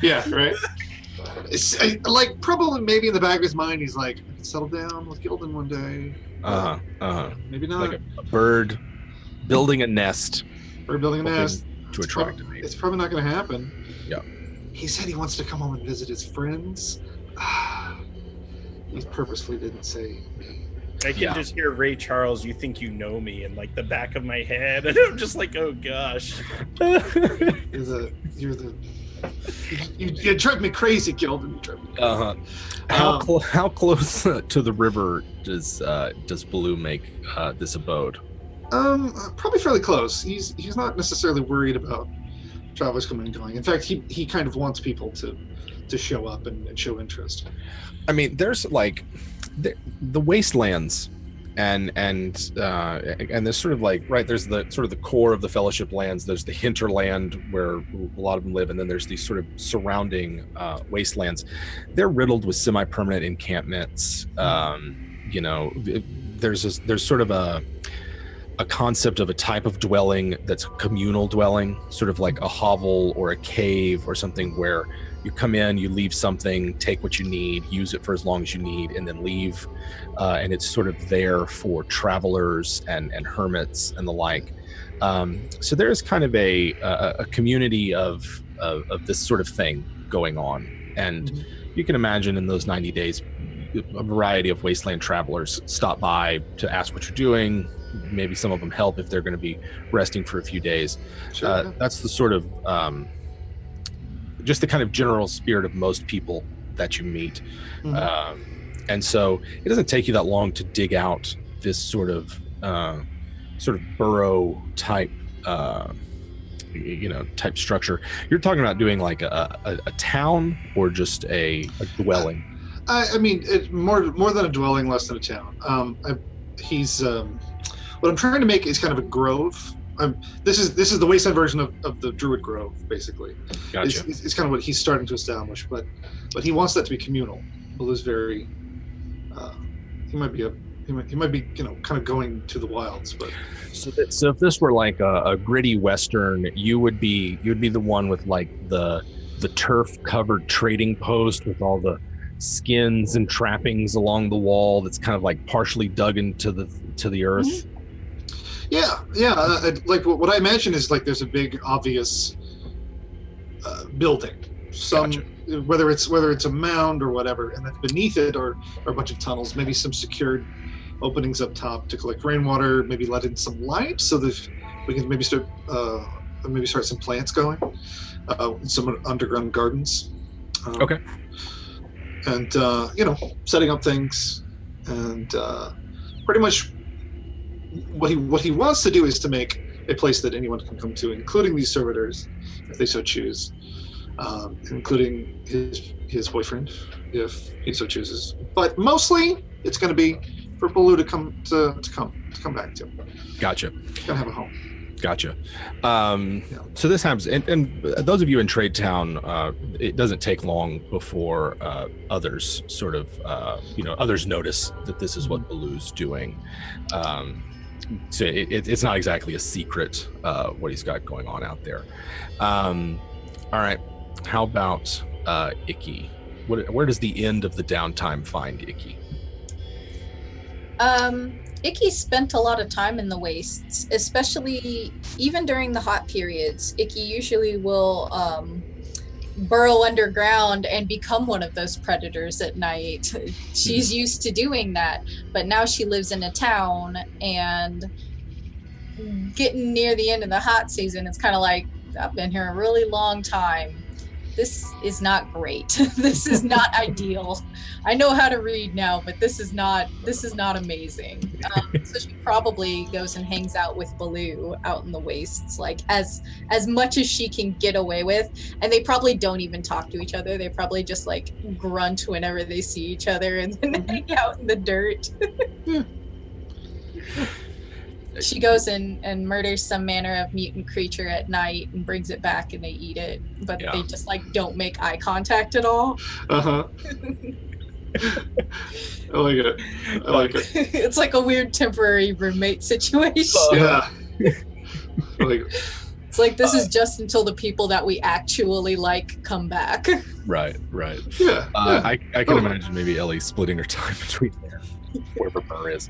Yeah, right. Like probably maybe in the back of his mind, he's like, I can settle down with Gildan one day. Maybe not. Like a bird building a nest. Bird building a nest to attract a mate. It's probably not going to happen. Yeah. He said he wants to come home and visit his friends. He purposefully didn't say. I can just hear Ray Charles, "You Think You Know Me," in like the back of my head, and I'm just like, oh gosh. You drive me crazy, Gildan. How close to the river does Baloo make this abode? Probably fairly close. He's not necessarily worried about travelers coming and going. In fact, he kind of wants people to show up and show interest. I mean, there's like the wastelands, and there's sort of like, right, there's the sort of the core of the Fellowship lands. There's the hinterland where a lot of them live, and then there's these sort of surrounding wastelands. They're riddled with semi-permanent encampments. There's sort of a concept of a type of dwelling that's a communal dwelling, sort of like a hovel or a cave or something, where you come in, you leave something, take what you need, use it for as long as you need, and then leave. And it's sort of there for travelers and hermits and the like. So there's kind of a community of this sort of thing going on. And you can imagine in those 90 days, a variety of wasteland travelers stop by to ask what you're doing. Maybe some of them help if they're going to be resting for a few days. Sure. That's the sort of just the kind of general spirit of most people that you meet. And so it doesn't take you that long to dig out this sort of burrow type type structure. You're talking about doing like a town or just a dwelling? I mean, it's more than a dwelling, less than a town. What I'm trying to make is kind of a grove. This is the wasteland version of the Druid Grove, basically. Gotcha. It's kind of what he's starting to establish, but he wants that to be communal. Baloo's very he might be kind of going to the wilds, but so if this were like a gritty western, you would be the one with like the turf covered trading post with all the skins and trappings along the wall that's kind of like partially dug into the earth. Yeah. Like what I imagine is like there's a big obvious building, Gotcha. whether it's a mound or whatever, and then beneath it are a bunch of tunnels, maybe some secured openings up top to collect rainwater, maybe let in some light so that we can maybe start some plants going, some underground gardens. Okay. And setting up things, and pretty much what he wants to do is to make a place that anyone can come to, including these servitors, if they so choose, including his boyfriend, if he so chooses. But mostly, it's going to be for Baloo to come back to. Gotcha. Gonna have a home. Gotcha. So this happens, and those of you in Trade Town, it doesn't take long before others sort of, others notice that this is what Baloo's doing. So it's not exactly a secret what he's got going on out there. All right. How about Icky? Where does the end of the downtime find Icky? Icky spent a lot of time in the wastes, especially even during the hot periods. Icky usually will burrow underground and become one of those predators at night. She's used to doing that, but now she lives in a town, and getting near the end of the hot season, it's kind of like, I've been here a really long time. this is not great. This is not ideal. I know how to read now, but this is not amazing. So she probably goes and hangs out with Baloo out in the wastes, like as much as she can get away with. And they probably don't even talk to each other. They probably just like grunt whenever they see each other and then hang out in the dirt. She goes and murders some manner of mutant creature at night and brings it back and they eat it, but they just like don't make eye contact at all. I like it. It's like a weird temporary roommate situation. Yeah. It's like this is just until the people that we actually like come back. Right. Yeah. I can imagine maybe Ellie splitting her time between there, wherever Burr is.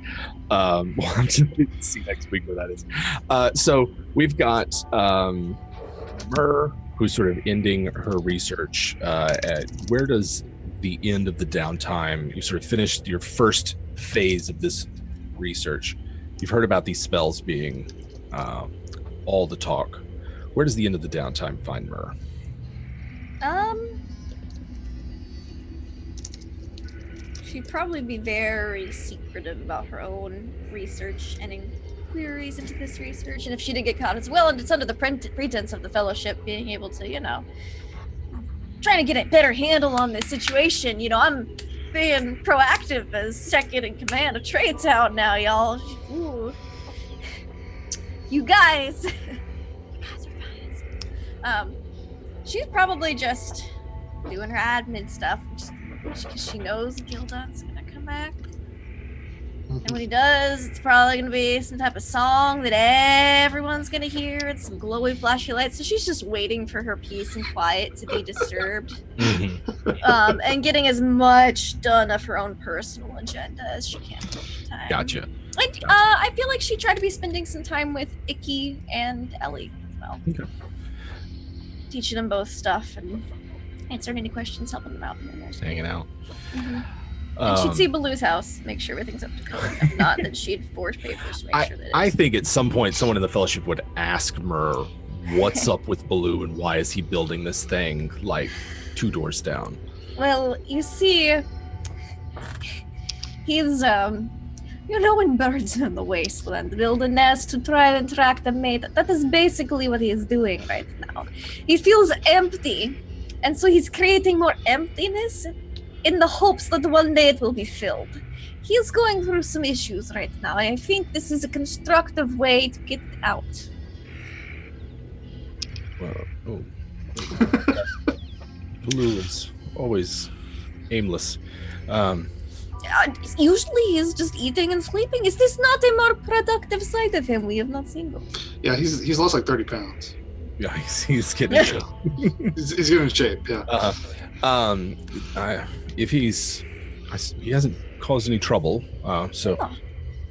We'll have to see next week where that is. So we've got Burr, who's sort of ending her research. Where does the end of the downtime? You sort of finished your first phase of this research. You've heard about these spells being all the talk. Where does the end of the downtime find Myrrh? She'd probably be very secretive about her own research and inquiries into this research. And if she did get caught as well, and it's under the pretense of the Fellowship being able to, trying to get a better handle on this situation. I'm being proactive as second in command of Trade Town now, y'all. Ooh. You guys. She's probably just doing her admin stuff, just because she knows Gildon's gonna come back. And when he does, it's probably gonna be some type of song that everyone's gonna hear and some glowy flashy lights. So she's just waiting for her peace and quiet to be disturbed. And getting as much done of her own personal agenda as she can at the time. Gotcha. I feel like she tried to be spending some time with Icky and Ellie as well. Okay. Teaching them both stuff and answering any questions, helping them out. Just hanging out. Mm-hmm. And she'd see Baloo's house, make sure everything's up to code. If not, then she'd forge papers to make sure that it is. I think at some point someone in the Fellowship would ask Myrrh, what's up with Baloo and why is he building this thing like 2 doors down? Well, you see, he's, when birds in the wasteland build a nest to try and attract a mate, that is basically what he is doing right now. He feels empty, and so he's creating more emptiness in the hopes that one day it will be filled. He is going through some issues right now. I think this is a constructive way to get it out. Well, Baloo is always aimless. Usually he's just eating and sleeping. Is this not a more productive side of him we have not seen before? Yeah, he's lost like 30 pounds. Yeah, he's getting in shape. He's getting in shape, yeah. If he hasn't caused any trouble, so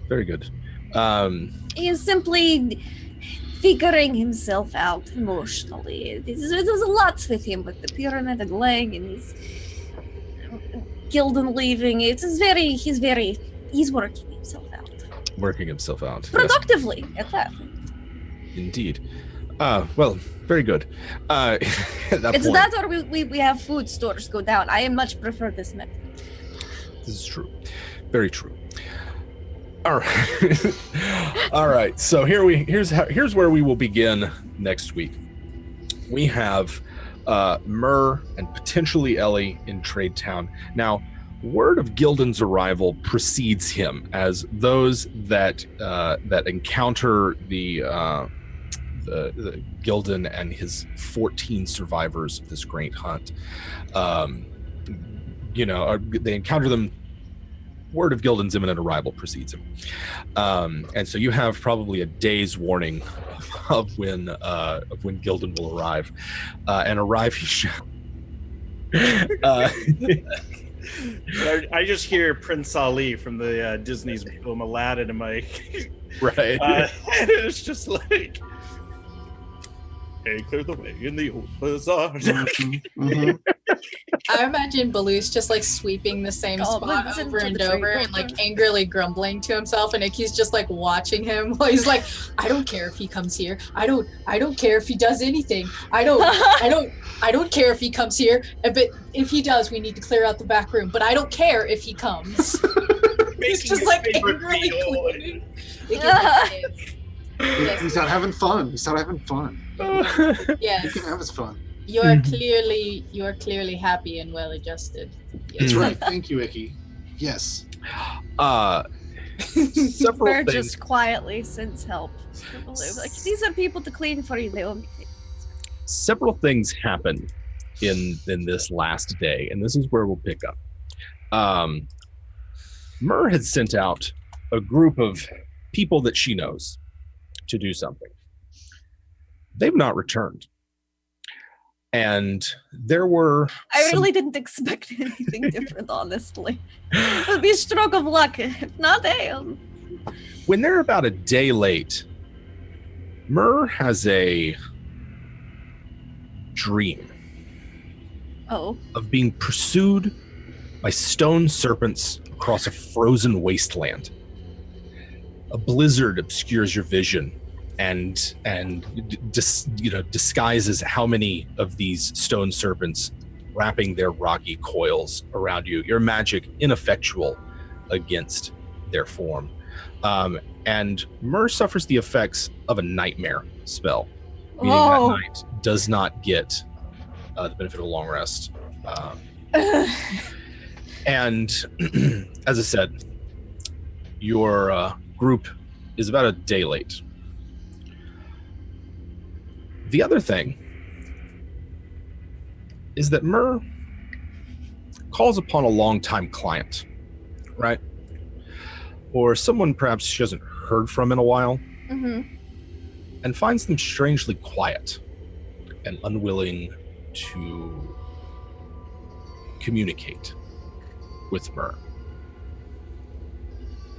very good. He is simply figuring himself out emotionally. There's a lot with him with the pyramid and Lang and his Gildan leaving. He's working himself out. Working himself out. Productively, yes. At that. Indeed. Well, very good. It's that or we have food stores go down. I much prefer this method. This is true. Very true. All right. All right. So here's where we will begin next week. We have Myrrh and potentially Ellie in Trade Town. Now, word of Gildan's arrival precedes him, as those that encounter the Gildan and his 14 survivors of this great hunt, they encounter them. Word of Gildan's imminent arrival precedes him, and so you have probably a day's warning of when Gildan will arrive, and arrive he shall. I just hear Prince Ali from the Disney's film Aladdin in my right. And it's just like, hey, clear the way in the old bazaar. I imagine Baloo's just like sweeping the same spot Goblins over into and the tree. over and like angrily grumbling to himself, and Icky's just like watching him while he's like, I don't care if he comes here. I don't care if he does anything. I don't care if he comes here. But if he does, we need to clear out the back room. But I don't care if he comes. He's just like angrily cleaning. He's not having fun. He's not having fun. Yes. He can have his fun. You are clearly happy and well adjusted. That's right. Thank you, Icky. Yes. Several We're things. just quietly sends help to Baloo. Like, see some people to clean for you. They will be Several things happen in this last day, and this is where we'll pick up. Myr had sent out a group of people that she knows to do something. They've not returned. And there were... I really didn't expect anything different, honestly. It would be a stroke of luck. If not, when they're about a day late, Myr has a dream of being pursued by stone serpents across a frozen wasteland. A blizzard obscures your vision and disguises how many of these stone serpents wrapping their rocky coils around you. Your magic ineffectual against their form. And Myr suffers the effects of a nightmare spell, meaning that night does not get the benefit of a long rest. And as I said, your group is about a day late. The other thing is that Myr calls upon a longtime client, right? Or someone perhaps she hasn't heard from in a while, and finds them strangely quiet and unwilling to communicate with Myr.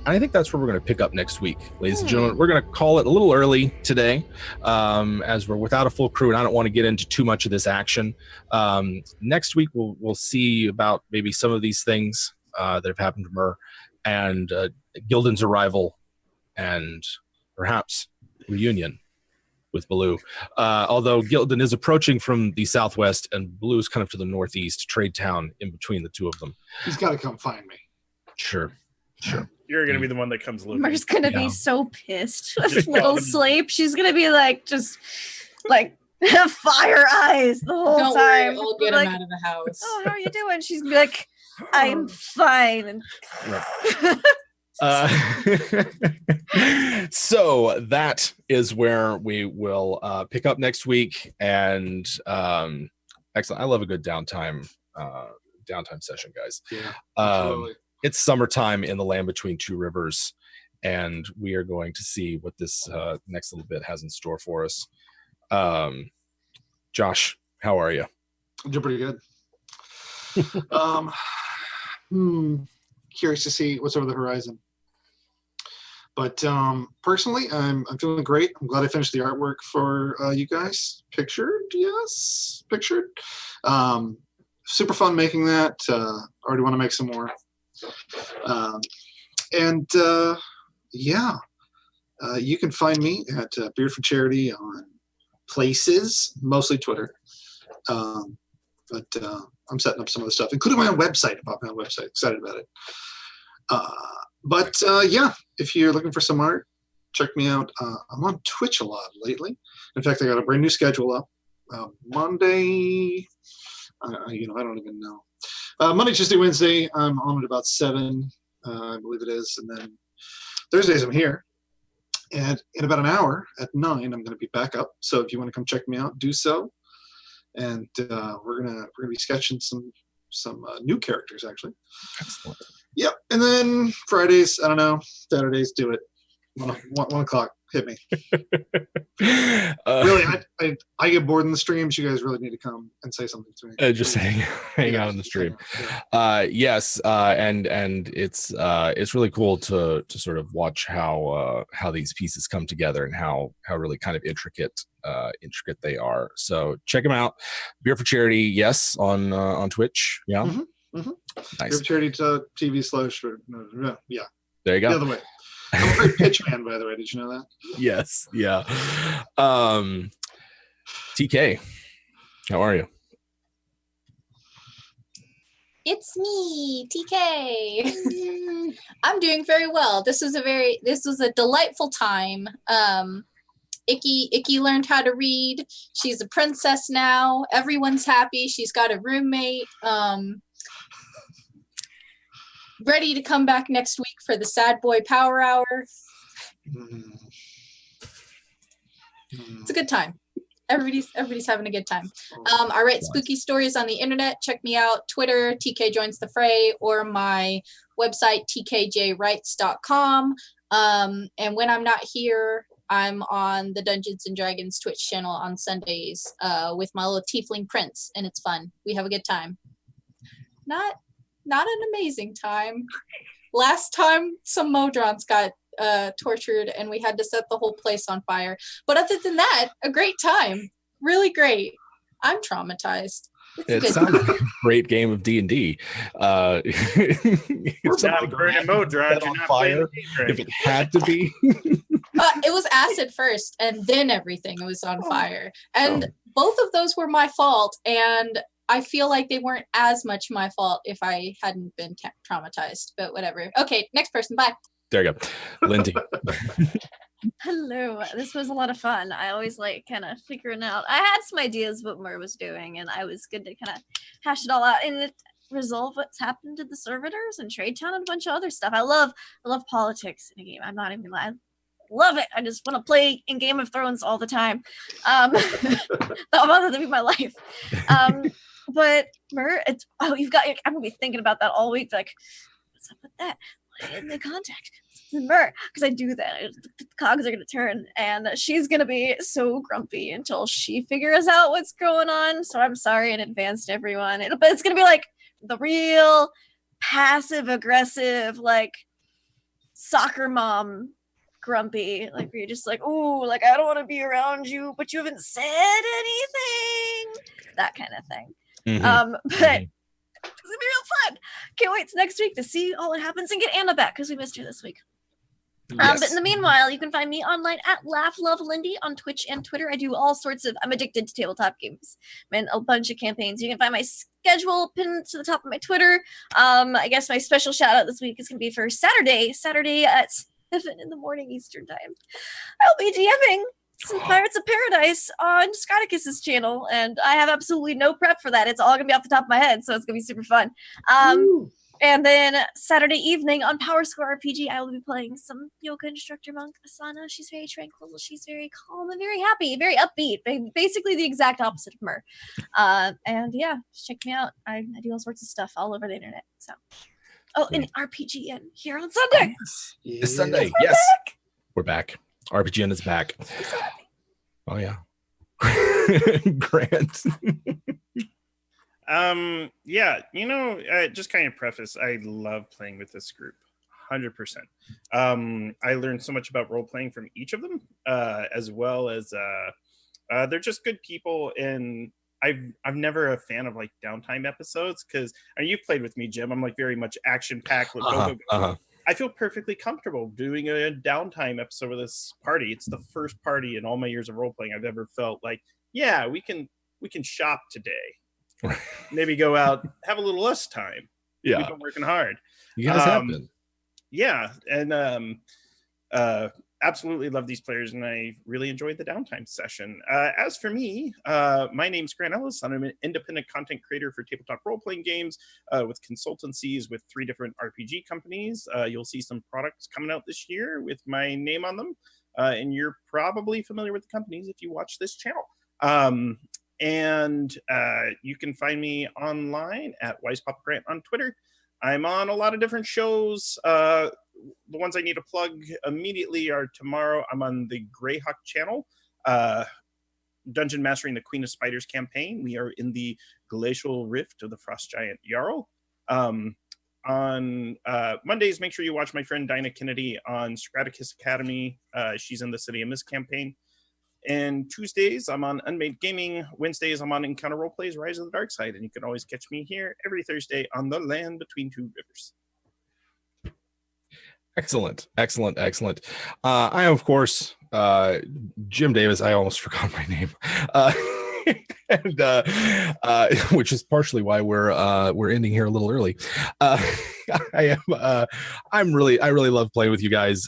And I think that's where we're going to pick up next week, ladies and gentlemen. We're going to call it a little early today, as we're without a full crew, and I don't want to get into too much of this action. Next week, we'll see about maybe some of these things that have happened to Myr, and Gildan's arrival, and perhaps reunion with Baloo. Although Gildan is approaching from the southwest, and Baloo is kind of to the northeast, trade town in between the two of them. He's got to come find me. Sure. You're going to be the one that comes looking. Myr's going to be so pissed with little Sleep. She's going to be like, just like fire eyes the whole Don't time. worry, I'll get like, him out of the house. Oh, how are you doing? She's going to be like, I'm fine. And so that is where we will pick up next week. And excellent. I love a good downtime session, guys. Yeah, absolutely. It's summertime in the land between two rivers, and we are going to see what this next little bit has in store for us. Josh, how are you? I'm doing pretty good. Curious to see what's over the horizon. But personally, I'm feeling great. I'm glad I finished the artwork for you guys. Pictured, yes, pictured. Super fun making that. Already want to make some more. You can find me at Beard for Charity on places, mostly Twitter. But I'm setting up some of the stuff, including my own website. About my own website, excited about it. If you're looking for some art, check me out. I'm on Twitch a lot lately. In fact, I got a brand new schedule up. Monday, I don't even know. Monday, Tuesday, Wednesday, I'm on at about 7, I believe it is. And then Thursdays, I'm here. And in about an hour at 9, I'm going to be back up. So if you want to come check me out, do so. And we're gonna be sketching some new characters, actually. Excellent. Yep. And then Fridays, I don't know. Saturdays, do it. 1 o'clock, hit me. Really, I get bored in the streams. You guys really need to come and say something to me. Just hang out in the stream. Yes, and it's really cool to sort of watch how these pieces come together and how really kind of intricate intricate they are. So check them out. Beer for Charity, yes, on Twitch. Yeah. Mm-hmm. Mm-hmm. Nice. Beer for Charity TV/ yeah. There you go. The other way. I'm a great pitch man, by the way. Did you know that? Yes. Yeah. TK, how are you? It's me, TK. I'm doing very well. This was a delightful time. Icky learned how to read. She's a princess now. Everyone's happy. She's got a roommate. Ready to come back next week for the Sad Boy Power Hour. It's a good time. Everybody's having a good time. I write spooky stories on the internet. Check me out. Twitter, TK Joins the Fray, or my website, tkjwrites.com. And when I'm not here, I'm on the Dungeons and Dragons Twitch channel on Sundays with my little tiefling prince, and it's fun. We have a good time. Not an amazing time. Last time, some Modrons got tortured and we had to set the whole place on fire. But other than that, a great time. Really great. I'm traumatized. It sounds like a great game of D&D. It's not burning Modron on fire. If it had to be. It was acid first, and then everything was on fire. And both of those were my fault, and I feel like they weren't as much my fault if I hadn't been traumatized. But whatever. Okay, next person. Bye. There you go. Lindy. Hello. This was a lot of fun. I always like kind of figuring out. I had some ideas what Mur was doing, and I was good to kind of hash it all out and resolve what's happened to the servitors and Trade Town and a bunch of other stuff. I love politics in a game. I'm not even lying. Love it. I just want to play in Game of Thrones all the time. That be my life. But Mur, I'm gonna be thinking about that all week. Like, what's up with that? In the contact Mur, because I do that. The cogs are gonna turn, and she's gonna be so grumpy until she figures out what's going on. So I'm sorry in advance to everyone. But it's gonna be like the real passive aggressive, like soccer mom grumpy, like where you're just like, oh, like I don't want to be around you, but you haven't said anything. That kind of thing. But it's gonna be real fun. Can't wait till next week to see all what happens and get Anna back because we missed her this week. Yes. But in the meanwhile, you can find me online at LaughLoveLindy on Twitch and Twitter. I do all sorts of. I'm addicted to tabletop games. I'm in a bunch of campaigns. You can find my schedule pinned to the top of my Twitter. I guess my special shout out this week is gonna be for Saturday at 7 in the morning Eastern time. I'll be DMing some Pirates of Paradise on Scotticus's channel, and I have absolutely no prep for that. It's all gonna be off the top of my head, so it's gonna be super fun. And then Saturday evening on Power Score RPG, I will be playing some yoga instructor monk Asana. She's very tranquil, she's very calm and very happy, very upbeat. Basically the exact opposite of Mur. And yeah, just check me out. I do all sorts of stuff all over the internet. So and RPGN here on Sunday. This Sunday, yes. We're back. RPGN is back. Oh yeah. Grant. Yeah, just kind of preface, I love playing with this group 100%. I learned so much about role playing from each of them, as well as they're just good people, and I'm never a fan of like downtime episodes because you've played with me, Jim. I'm like very much action packed. I feel perfectly comfortable doing a downtime episode with this party. It's the first party in all my years of role playing I've ever felt like, yeah, we can shop today. Maybe go out, have a little less time. Yeah, we've been working hard. You guys have been. Yeah, and absolutely love these players, and I really enjoyed the downtime session. As for me, my name's Grant Ellis. I'm an independent content creator for tabletop role-playing games with consultancies with 3 different RPG companies. You'll see some products coming out this year with my name on them, and you're probably familiar with the companies if you watch this channel. And you can find me online at WisePopGrant on Twitter. I'm on a lot of different shows. The ones I need to plug immediately are tomorrow. I'm on the Greyhawk channel, Dungeon Mastering the Queen of Spiders campaign. We are in the Glacial Rift of the Frost Giant Jarl. On Mondays, make sure you watch my friend Dinah Kennedy on Straticus Academy. She's in the City of Mist campaign. And Tuesdays, I'm on Unmade Gaming. Wednesdays, I'm on Encounter Roleplays Rise of the Dark Side. And you can always catch me here every Thursday on the Land Between Two Rivers. Excellent. I am, of course, Jim Davis. I almost forgot my name. And which is partially why we're ending here a little early. I really love playing with you guys.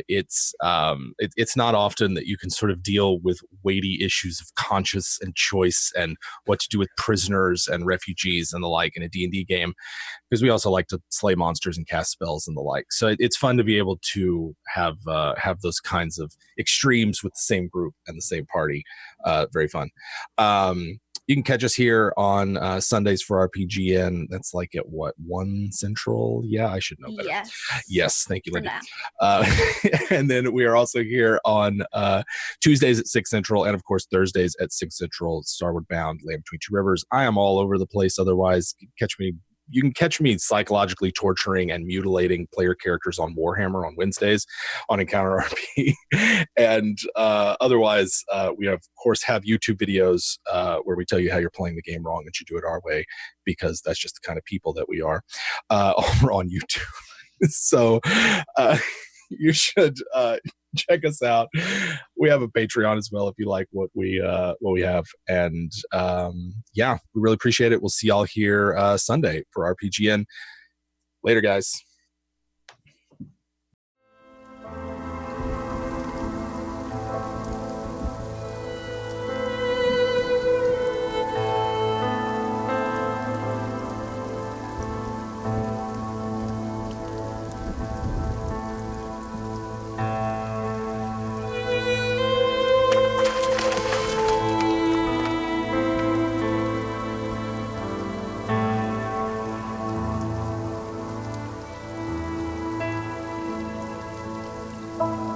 It's not often that you can sort of deal with weighty issues of conscience and choice and what to do with prisoners and refugees and the like in a D&D game, because we also like to slay monsters and cast spells and the like. So it's fun to be able to have those kinds of extremes with the same group and the same party. Very fun. You can catch us here on Sundays for RPGN. That's like at what, 1 Central? Yeah, I should know better. Yes, thank you, Lindy. And then we are also here on Tuesdays at 6 Central, and of course Thursdays at 6 Central. Starward Bound, Land Between Two Rivers. I am all over the place. Otherwise, you can catch me psychologically torturing and mutilating player characters on Warhammer on Wednesdays on Encounter RP. And otherwise, we of course have YouTube videos where we tell you how you're playing the game wrong and should do it our way, because that's just the kind of people that we are over on YouTube. So you should check us out. We have a Patreon as well if you like what we have. And yeah, we really appreciate it. We'll see y'all here Sunday for RPGN. Later, guys. Bye.